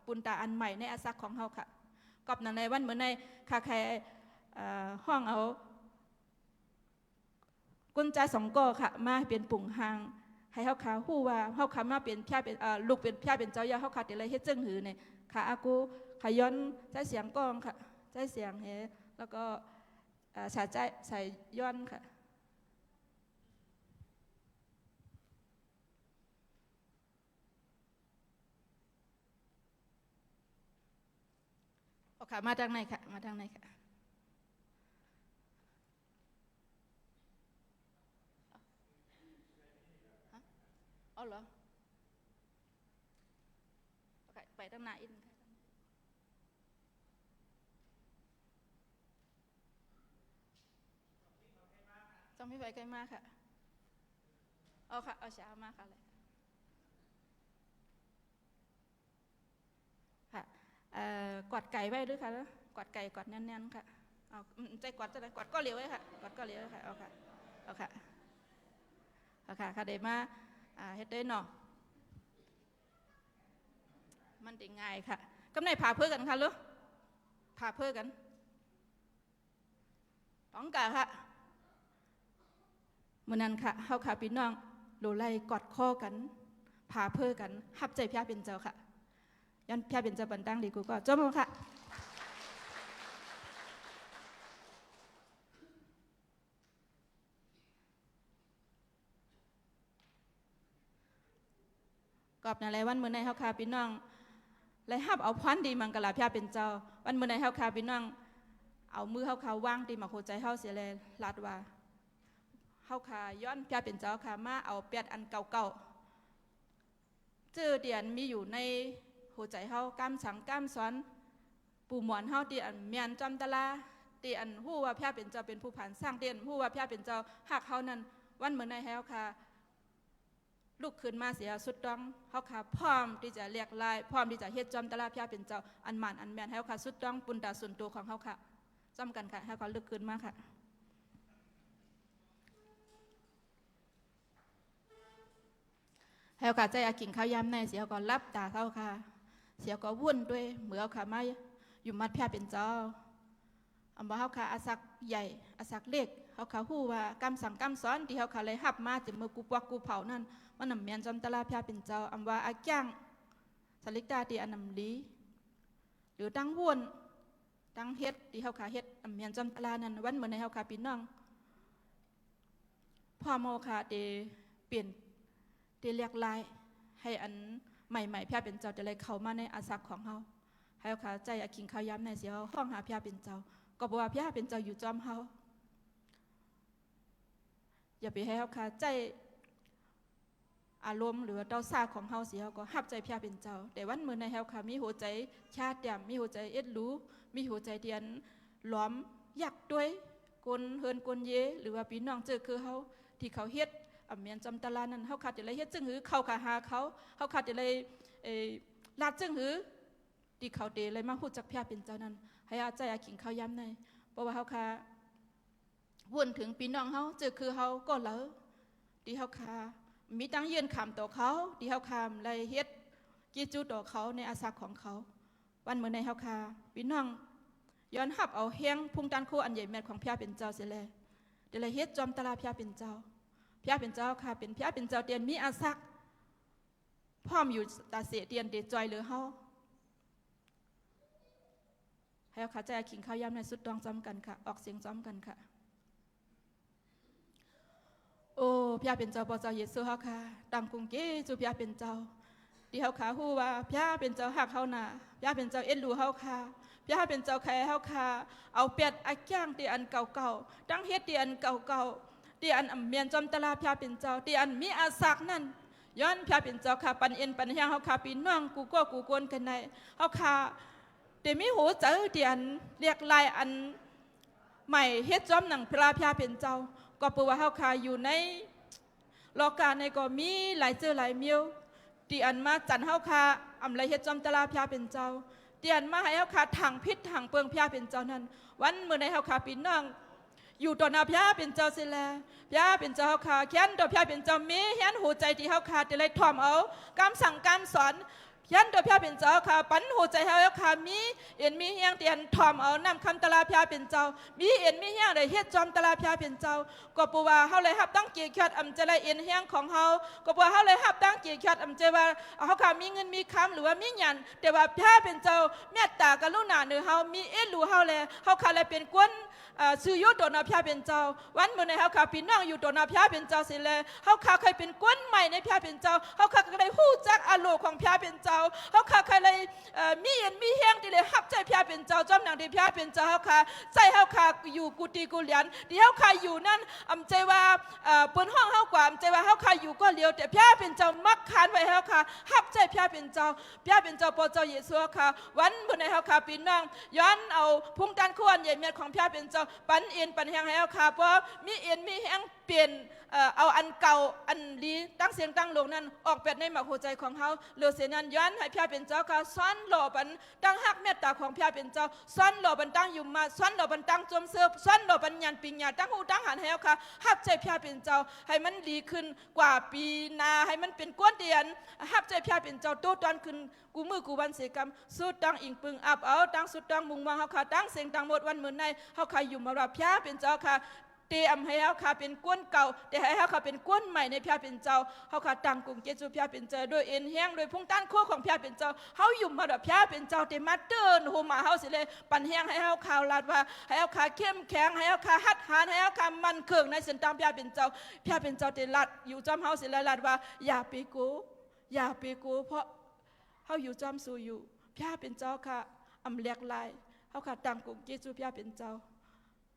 ปุนตาอันใหม่ในอาศักของเฮาค่ะกอบในวันเหมือนในค่ะใครห้องเอากุญแจ2กอค่ะมาเป็นปุ่งหางให้เฮาค่ะฮู้ว่าเฮาค่ะมาเป็นพระเป็นลูกเป็นพระเป็นเจ้าเย่าเฮาค่ะแต่ละเฮ็ดจังหือเนี่ยค่ะอากูขย้อนใช้เสียงกองค่ะใช้เสียงเฮแล้วก็ใส่ย้อนค่ะค่ะมาทางไหนค่ะมาทางไหนค่ะอ๋อเหรอไปทางไหนอีกค่ะจำไม่ไปใกล้มากค่ะเอาค่ะเอาช้ามากค่ะเลยค่ะกอดไก่ไว้ด้วยค่ะกอดไก่กอดแน่นๆค่ะเอาใจกอดจะไหนกอดก็เหลียวไว้ค่ะกอดก็เหลียวไว้ค่ะเอาค่ะเอาค่ะเอาค่ะค่ะเดี๋ยวมาเฮ็ดได้เนาะมันได้ง่ายค่ะกำไรผ่าเพื่อกันค่ะลูกผ่าเพื่อกันต้องกะค่ะเมื่อนั้นค่ะเฮาค่ะพี่น้องโลไลกอดข้อกันผ่าเพื่อกันฮับใจพระเป็นเจ้าค่ะยันพระเป็นเจ้าบันตั้งดีกูก็จบแล้วค่ะกอบนั่นแหละวันมื้อในเฮาค่ะพี่น้องเลยฮับเอาพรดีมังกรลาพระเป็นเจ้าวันมื้อในเฮาค่ะพี่น้องเอามือเฮาค่ะวางที่มาโคใจเฮาเสียเลยลาดว่าเฮาค่ะย้อนพระเป็นเจ้าค่ะมาเอาเปียดอันเก่าๆชื่อเดียนมีอยู่ในหัวใจเฮากำสังกำสอนปู่หมอนเฮาที่อันเมียนจอมตะลาที่อันฮู้ว่าพระเป็นเจ้าเป็นผู้ผ่านสร้างเตียนฮู้ว่าพระเป็นเจ้าหักเฮานั้นวันมื้อในเฮาค่ะลุกขึ้นมาเสียสุดต้องเฮาค่ะพร้อมที่จะเรียกลายพร้อมที่จะเฮ็ดจอมตะลาพระเป็นเจ้าอันหมานอันแม่นเฮาค่ะสุดต้องปุณตาส่วนตัวของเฮาค่ะจำกันค่ะเฮาก็ลุกขึ้นมาค่ะเฮาค่ะใจอากิ่งข้าวยำในเสียก็รับตาเฮาค่ะเสียก็วุ่นด้วยเหมือเฮาค่ะมาอยู่มัดพระเป็นเจ้าอำบ่เฮาค่ะอาศักใหญ่อาศักเล็กเฮาค่ะฮู้ว่ากำสั่งกำสอนที่เฮาค่ะเลยรับมาจากเมื่อกูปวักกูเผานั่นมันนำเมียนจอมตะลาพระเป็นเจ้าอำว่าอาจ้างสลิกตาที่อันนำลีหรือตั้งวุ่นตั้งเฮ็ดที่เฮาค่ะเฮ็ดนำเมียนจอมตะลานั้นวันเหมือนในเฮาค่ะพี่น้องพ่อโมค่ะได้เปลี่ยนได้เรียกลายให้อัน ใหม่ๆพระเป็นเจ้าจะเลยเข้ามาในอาศักของเฮาให้เฮาขาใจอาคิงข้าวย้ำในเสียเฮาห้องหาพระเป็นเจ้าก็บอกว่าพระเป็นเจ้าอยู่จอมเฮาอย่าไปให้เฮาขาใจอารมณ์หรือเต้าซาของเฮาเสียเฮาก็หับใจพระเป็นเจ้าแต่วันมื้อในเฮาขามีหัวใจชาติยามมีหัวใจเอ็ดรู้มีหัวใจเดียนล้อมยักด้วยกลเฮินกลเยหรือว่าพี่น้องเจอคือเฮาที่เขาเฮ็ดอำเมียนจำตะลานั้นเฮาขาดจะเลยเฮ็ดจึงหือเข้าขาหาเขาเฮาขาดจะเลยลาดจึงหือที่เขาเตเลยมาฮู้จักพระเป็นเจ้านั้นให้อาใจอาขิงเขาย้ำในเพราะว่าเฮาขาวนถึงพี่น้องเฮาเจอคือเฮาก็เหลอที่เฮาขามีตั้งยืนขำต่อเขาที่เฮาคามเลยเฮ็ดกิจูต่อเขาในอาสาของเขาวันเมื่อในเฮาคาพี่น้องย้อนหับเอาเฮียงพุงตันคู่อันใหญ่แม่ของพระเป็นเจ้าเสียเลยเดี๋ยวเลยเฮ็ดจอมตลาพระเป็นเจ้าพระเป็นเจ้าค่ะเป็นพระเป็นเจ้าเตียนมีอาศักพร้อมอยู่ตาเสียเตียนเดจอยหรือเฮาให้เขาใจขิงข้าวย้ำในสุดดองซ้ำกันค่ะออกเสียงซ้ำกันค่ะโอ้พระเป็นเจ้าพระเจ้าเยซูเฮาค่ะดังกุงเกจูพระเป็นเจ้าที่เฮาขาฮู้ว่าพระเป็นเจ้าหักเฮาหน้าพระเป็นเจ้าเอ็นดูเฮาค่ะพระเป็นเจ้าแค่เฮาค่ะเอาเป็ดอาจ้างที่อันเก่าๆตั้งเฮ็ดที่อันเก่าๆที่อันเมียนจอมตลาพระเป็นเจ้าที่อันมีอาศักนั่นย้อนพระเป็นเจ้าค่ะปันเอ็นปันแหงเฮาค่ะพี่น้องกูก็กูกวนกันในเฮาค่ะแต่มีหูเจอที่อันเรียกลายอันใหม่เฮ็ดจอมหนังพระเป็นเจ้าก็ปูว่าเฮาคาอยู่ในโลกาในก็มีหลายเจอหลายเมียวที่อันมาจันเฮาคาอำไรเฮ็ดจอมตลาพระเป็นเจ้าที่อันมาให้เฮาคาถังพิษถังเปิงพระเป็นเจ้านั้นวันมื้อในเฮาคาพี่น้องอยู่ต่อหน้าพระเป็นเจ้าสิแลพระเป็นเจ้าเฮาคาแค้นต่อพระเป็นเจ้ามีเฮียนหัวใจที่เฮาคาจะเลยถ่อมเอาคำสั่งการสอนยันตัวพระเป็นเจ้าค่ะปันหัวใจเฮาค่ะมีเอ็นมีเฮียงเตียนถ่อมเอานำคำตลาพระเป็นเจ้ามีเอ็นมีเฮียงได้เฮ็ดจอมตลาพระเป็นเจ้าก็ปูว่าเฮาเลยฮับตั้งเกียรติอำจะเลยเอ็นเฮียงของเฮาก็ปูว่าเฮาเลยฮับตั้งเกียรติอำจะว่าเฮาค่ะมีเงินมีคำหรือว่ามีหยังแต่ว่าพระเป็นเจ้าเมตตากรุณาเนื้อเฮามีเอ็นรู้เฮาเลยเฮาค่ะเลยเป็นกวนซื้ออยู่ตัวนาพระเป็นเจ้าวันมื้อในเฮาค่ะพี่น้องอยู่ตัวนาพระเป็นเจ้าสิแลเฮาค่ะเคยเป็นกวนใหม่ในพระเป็นเจ้าเฮาค่ะก็ได้ฮู้จักอารมณ์ของพระเป็นเจ้าเฮาค่ะเคยเลยมีเอ็นมีแฮงที่เลยฮับใจพระเป็นเจ้าจอมหนังที่พระเป็นเจ้าเฮาค่ะใจเฮาค่ะอยู่กุฏิกุเลียนที่เฮาค่ะอยู่นั่นอำใจว่าเปิ้นห้องเฮากว่าอำใจว่าเฮาค่ะอยู่ก็เลียวแต่พระเป็นเจ้ามักขานไว้เฮาค่ะฮับใจพระเป็นเจ้าพระเป็นเจ้าพระเจ้าเยซูค่ะวันมื้อในเฮาค่ะพี่น้องย้อนเอาพุงตันควรใหญ่เมียของพระเป็นเจ้าปันเอ็นปันแหงให้เอาค่ะเพราะมีเอ็นมีแหงเปลี่ยนเอาอันเก่าอันดีตั้งเสียงตั้งลงนั้นออกเป็ดในหมักหัวใจของเขาเหลือเสียนั้นย้อนให้พระเป็นเจ้าค่ะซ้อนหล่อปันตั้งหักเมตตาของพระเป็นเจ้าซ้อนหล่อปันตั้งอยู่มาซ้อนหล่อปันตั้งจมเสือซ้อนหล่อปันยันปิญญาตั้งหูตั้งหันให้เอาค่ะหับใจพระเป็นเจ้าให้มันดีขึ้นกว่าปีนาให้มันเป็นก้นเดียนหับใจพระเป็นเจ้าโตตอนขึ้นกูมือกูวันเสกรรมสุดตั้งอิงปึงอับเอาตั้งสุดตั้งมุงมังเขาค่ะตั้งเสียงตั้งหมดวันเหมือนในเขาค่ะอยู่มารับพระเป็นเจ้าค่ะเตรียมให้เขาค่ะเป็นก้นเก่าแต่ให้เขาค่ะเป็นก้นใหม่ในพระเป็นเจ้าเขาค่ะตั้งกลุ่มเกจูพระเป็นเจ้าโดยเอ็นแห้งโดยพุ่งต้านคู่ของพระเป็นเจ้าเขาอยู่มารับพระเป็นเจ้าแต่มาเดินหัวมาเขาสิเลยปั่นแห้งให้เขาข่าวลาดว่าให้เขาค่ะเข้มแข็งให้เขาค่ะหัดหานให้เขาค่ะมันเคืองในเส้นทางพระเป็นเจ้าพระเป็นเจ้าแต่ลัดอยู่จอมเขาสิเลยลัดว่าอย่าไปกูอย่าไปกูเพราะเขาอยู่จอมสู่อยู่พระเป็นเจ้าค่ะอำเลียกลายเขาค่ะตั้งกลุ่มเกจูพระเป็นเจ้า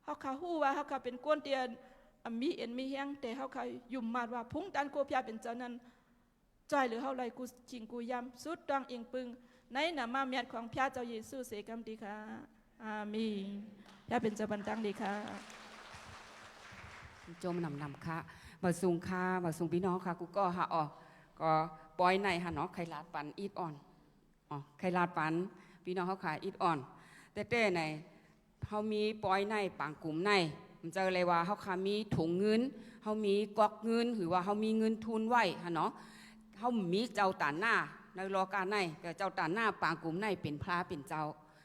เขาค่ะฮู้ว่าเขาค่ะเป็นก้นเตียนมีเอ็นมีแห้งแต่เขาค่ะยุ่มมาว่าพุ่งตันโคพยาเป็นเจ้านั้นจ่อยหรือเขาไรกูจริงกูยำสุดดังเองปึงในนามาเมียดของพระเจ้าเยซูเสกรรมดีค่ะอาเมนพระเป็นเจ้าบันตังดีค่ะโจมนำค่ะมาสูงค่ะมาสูงพี่น้องค่ะกูก็หาออกก็ปล่อยในฮะเนาะใครลาดปันอีดอ่อนอ๋อใครลาดปันพี่น้องเขาขายอีดอ่อนแต่ในเขามีปอยในปางกลุ่มในมันเจอเลยว่าเขาขามีถุงเงินเขามีกอกเงินหรือว่าเขามีเงินทุนไว้ฮะเนาะเขามีเจ้าตาหน้าในรอการในแต่เจ้าตาหน้าปางกลุ่มในเป็นพระเป็นเจ้า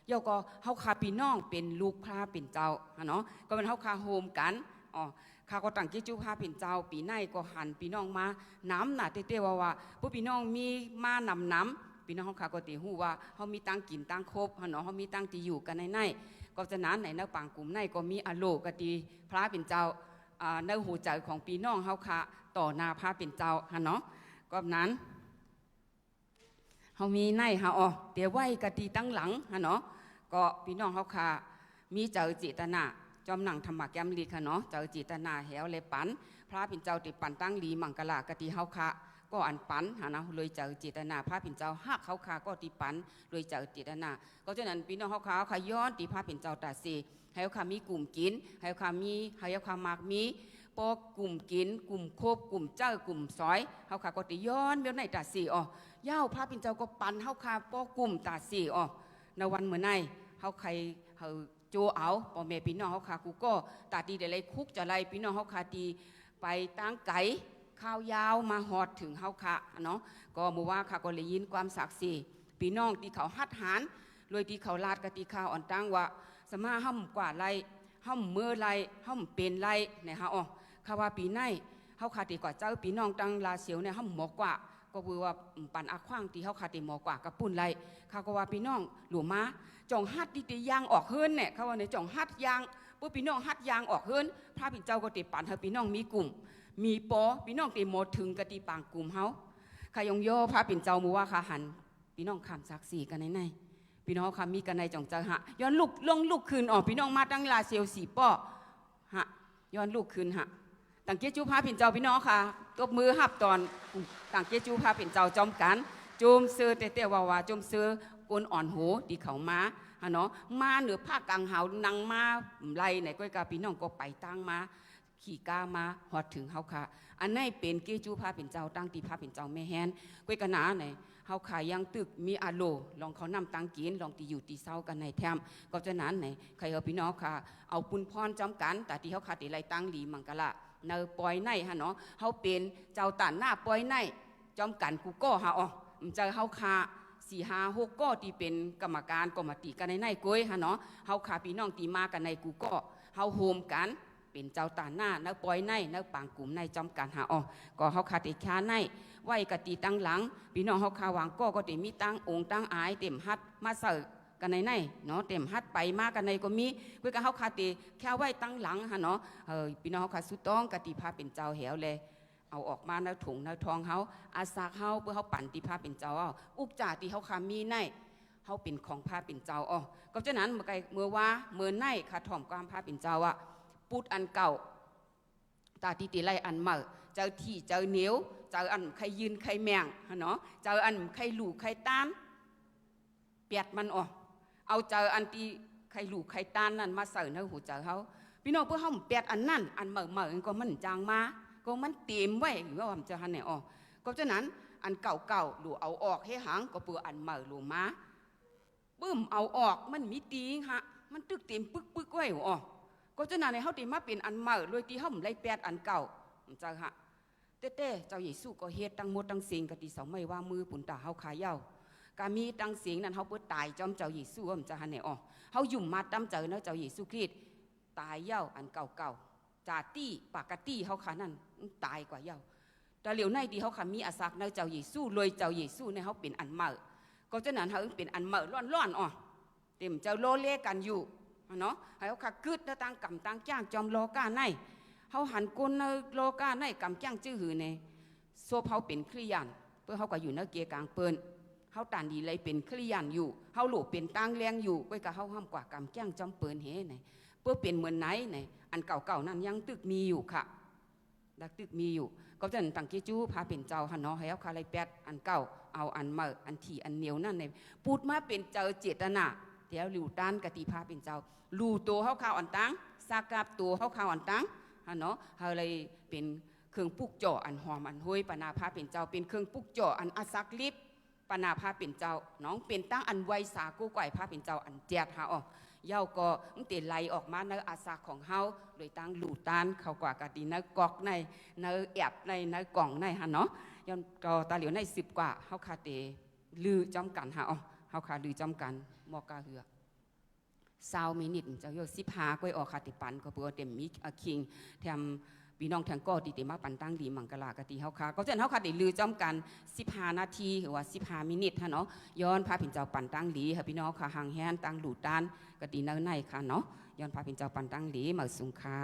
เยาก็เขาขาพี่น้องเป็นลูกพระเป็นเจ้าฮะเนาะก็เป็นเขาขาโฮมกันอ๋อข้าก็ตั้งกิจูพระเป็นเจ้าปีในก็หันพี่น้องมาน้ำหนาเต้ๆว่าผู้พี่น้องมีมานำน้ำพี่น้องเขาขาก็ตีหูว่าเขามีตังกินตังครบฮะเนาะเขามีตังที่อยู่กันในก็จะนั้นในนักปางกลุ่มในก็มีอโลกตีพระเป็นเจ้าในหูใจของพี่น้องเขาค่ะต่อหน้าพระเป็นเจ้าฮะเนาะก็นั้น เฮามีในหาอ๋อเดี๋ยวไว้กะตีตั้งหลังฮะเนาะก็พี่น้องเฮาค่ะมีเจอจิตนาจอมหนังธรรมะแก้มลีค่ะเนาะเจอจิตนาแหวเลยปันพระปิ่นเจ้าติปันตั้งลีมังกลากะตีเฮาค่ะก็อันปันหานะเลยเจอจิตนาพระปิ่นเจ้าฮักเฮาค่ะก็ติปันเลยเจอจิตนาก็ฉะนั้นพี่น้องเฮาค่ะย้อนตีพระปิ่นเจ้าตาสีให้เฮาค่ะมีกลุ่มกินให้เฮาค่ะมากมีปอกลุ่มกินกลุ่มคบกลุ่มเจ้ากลุ่มซอยเฮาค่ะก็ติย้อนเดี๋ยวในตาสีอ๋อย่าวพระปิ่นเจ้าก็ปันเฮาค่ะปอกลุ่มตาสีอ๋อในวันเมื่อไหร่เฮาใครเฮาโจเอาพ่อแม่พี่น้องเฮาค่ะกูก็ตาดีได้เลยคุกจะไล่พี่น้องเฮาค่ะดีไปตั้งไก่ข้าวยาวมาหอดถึงเฮาค่ะเนาะก็เมื่อว่าค่ะก็เลยยินความศักดิ์สิทธิ์พี่น้องที่เขาฮัดหารโดยที่เขาลาดกติข้าวอ่อนตั้งว่าสมาห้ำกว่าไล่ห้ำเมื่อไล่ห้ำเป็นไล่เนี่ยฮะอ๋อข้าว่าปีไหนเฮาค่ะตีกว่าเจ้าพี่น้องตั้งลาเสียวเนี่ยห้ำหมอกว่าก็คือว่าปันอาขว้างที่เขาค่ะตีหมอกว่ากับปุ่นไล่ข้าก็ว่าพี่น้องหลวงมาจ่องฮัดตียางออกเฮิรนเนี่ยเขาว่าในจ่องฮัดยางปุ๊บพี่น้องฮัดยางออกเฮิรนพระพี่เจ้าก็ตีปั่นให้พี่น้องมีกลุ่มมีปอพี่น้องตีหมดถึงกะตีปางกลุ่มเฮาขยงโยพระปิ่นเจ้ามูว่าขาหันพี่น้องขามศักดิ์ศรีกันในพี่น้องขามีกันในจ่องเจ้าหะย้อนลูกคืนออกพี่น้องมาตั้งลาเซียวสีป้อหะย้อนลูกคืนหะต่างเกจูพระปิ่นเจ้าพี่น้องค่ะตบมือหับตอนต่างเกจูพระปิ่นเจ้าจอมกันจุมเสือเตะว่าจุมเสือกนอ่อนโหดีเขามาฮะเนาะมาเหนือภาคกลางหาวนังมาไล่ไหนก้อยกาพี่น้องก็ไปตั้งมาขี่กามาหอดถึงเฮาค่ะอันนี้เป็นเกจูพระเป็นเจ้าตั้งตีพระเป็นเจ้าแม่แฮนก้อยกะหนาไหนเฮาค่ะยังตึกมีอาโลลองเขานำตังกินลองตีอยู่ตีเศร้ากันในแถมก็จะนั้นไหนใครเอาพี่น้องค่ะเอาปุนพรจำกันแต่ที่เฮาค่ะตีไรตั้งหลีมังกะละเนอปล่อยในฮะเนาะเฮาเป็นเจ้าตันหน้าปล่อยในจอมกันกูก็ฮะอ๋อมันจะเฮาค่ะ4-5-6ก็ที่เป็นกรรมการก็มาตีกันในก้อยฮะเนาะเฮาขาพี่น้องตีมากันในกูก็เฮาโฮมกันเป็นเจ้าตาหน้าเนื้อปล่อยในเนื้อปางกลุ่มในจอมกันหาอ๋อก็เฮาขาติค้าในไหวกะตีตั้งหลังพี่น้องเฮาขาวางก็ติมีตั้งองค์ตั้งอายเต็มฮัดมาเสิร์กันในเนาะเต็มฮัดไปมากันในก็มีเพื่อกับเฮาขาติแค่ไหวตั้งหลังฮะเนาะพี่น้องเฮาขาสุดต้องกะตีพาเป็นเจ้าแหวเลยเอาออกมาในถุงในทองเฮาอาสาเฮาเพื่อเฮาปั่นตีพาเป็นเจ้าอุกจ่าตีเฮาขามีในเฮาเป็นของพาเป็นเจ้าอ๋อก็ฉะนั้นเมื่อว่าเมื่อในขาถ่อมความพาเป็นเจ้าพูดอันเก่าตาตีไล่อันใหม่เจอที่เจอเหนียวเจออันใครยืนใครแมงเนาะเจออันใครหลู่ใครต้านเปียดมันอ๋อเอาเจออันตีใครหลู่ใครต้านนั่นมาใส่ในหูเจอเขาพี่น้องเพื่อเขาเปียดอันนั่นอันใหม่ก็มันจางมาก็มันเต็มไว้หรือว่ามันจะหันไหนอ๋อก็ฉะนั้นอันเก่าหลู่เอาออกให้หางก็เปื่ออันใหม่หลู่มาบึ้มเอาออกมันมีตีฮะมันตึกเต็มปึ๊กไว้อ๋อก็จะนานในเขาตีมาเป็นอันใหม่โดยที่เขาไล่แปดอันเก่าเจ้าฮะเต้เจ้าเยซูก็เฮ็ดตั้งหมดตั้งสิ่งกติเสาไม่ว่ามือปุ่นตาเขาขายเย้ากามีตั้งสิ่งนั้นเขาเปิดตายจอมเจ้าเยซูมันจะหันไหนอ๋อเขาหยุ่มมาตั้มเจอเนาะเจ้าเยซูคริสต์ตายเย้าอันเก่าจ่าตี้ปากตี้เขาขานั่นตายกว่าเย้าแต่เหลียวในที่เขาขามีอาศักเนาะเจ้าเยซูเลยเจ้าเยซูในเขาเป็นอันใหม่ก็จะนั้นเขาเป็นอันใหม่ร้อนอ๋อเต็มเจ้าโลเล่กันอยู่เนาะให้เขาขัดกึดแล้วตั้งกำตั้งจ้างจอมโลกาในเขาหันก้นในโลกาในกำจ้างจื้อหือในโซเขาเป็นคริยันเพื่อเขาก็อยู่ในเกียร์กลางเปิ้นเขาตันดีเลยเป็นคริยันอยู่เขาหลูเป็นตั้งแรงอยู่ไว้กับเขาห้ามกว่ากำจ้างจอมเปิ้นเฮ้ไหนเพื่อเป็นเหมือนไหนไหนอันเก่าๆนั้นยังตึกมีอยู่ค่ะดักตึกมีอยู่ก็จะตั้งเกจูพาเป็นเจ้าหันเนาะให้เขาคาไรแปดอันเก่าเอาอันใหม่อันที่อันเหนียวนั่นในพูดมาเป็นเจ้าเจตนาเดี๋ยวหลิวต้านกติพาเป็นเจ้าลู่ตัวเขาข่าวอันตั้งสากับตัวเขาข่าวอันตั้งฮะเนาะเขาเลยเป็นเครื่องปุกจ่ออันหอมอันห้วยปนาพาเป็นเจ้าเป็นเครื่องปุกจ่ออันอาศักลิบปนาพาเป็นเจ้าน้องเป็นตั้งอันไวสากู้ก่อยพาเป็นเจ้าอันเจียดหาออกเย้าก็เตะไหลออกมาในอาศักของเขาโดยตั้งลู่ต้านเขากว่ากติในกอกในแอบในกล่องในฮะเนาะย้อนก็ตาเหลียวใน10 กว่าเขาคาเตลือจอมกันหาออกเขาคาลือจอมกันมอกาเหือ20 มินิทเจ้าโย15ก้อยออกคาติปันก็เพื่อเต็มมีคิงแถมพี่น้องแทงก็ติเตมาปันตั้งดีมังกลากะติเฮาคาก็จะเฮาคาได้ลือจอมกัน15 นาทีหรือว่า15 มินิทฮะเนาะย้อนพาผินเจ้าปันตั้งหลีค่ะพี่น้องค่ะห่างแฮนตั้งหลูดตานกะติในค่ะเนาะย้อนพาผินเจ้าปันตั้งหลีมาสุงคา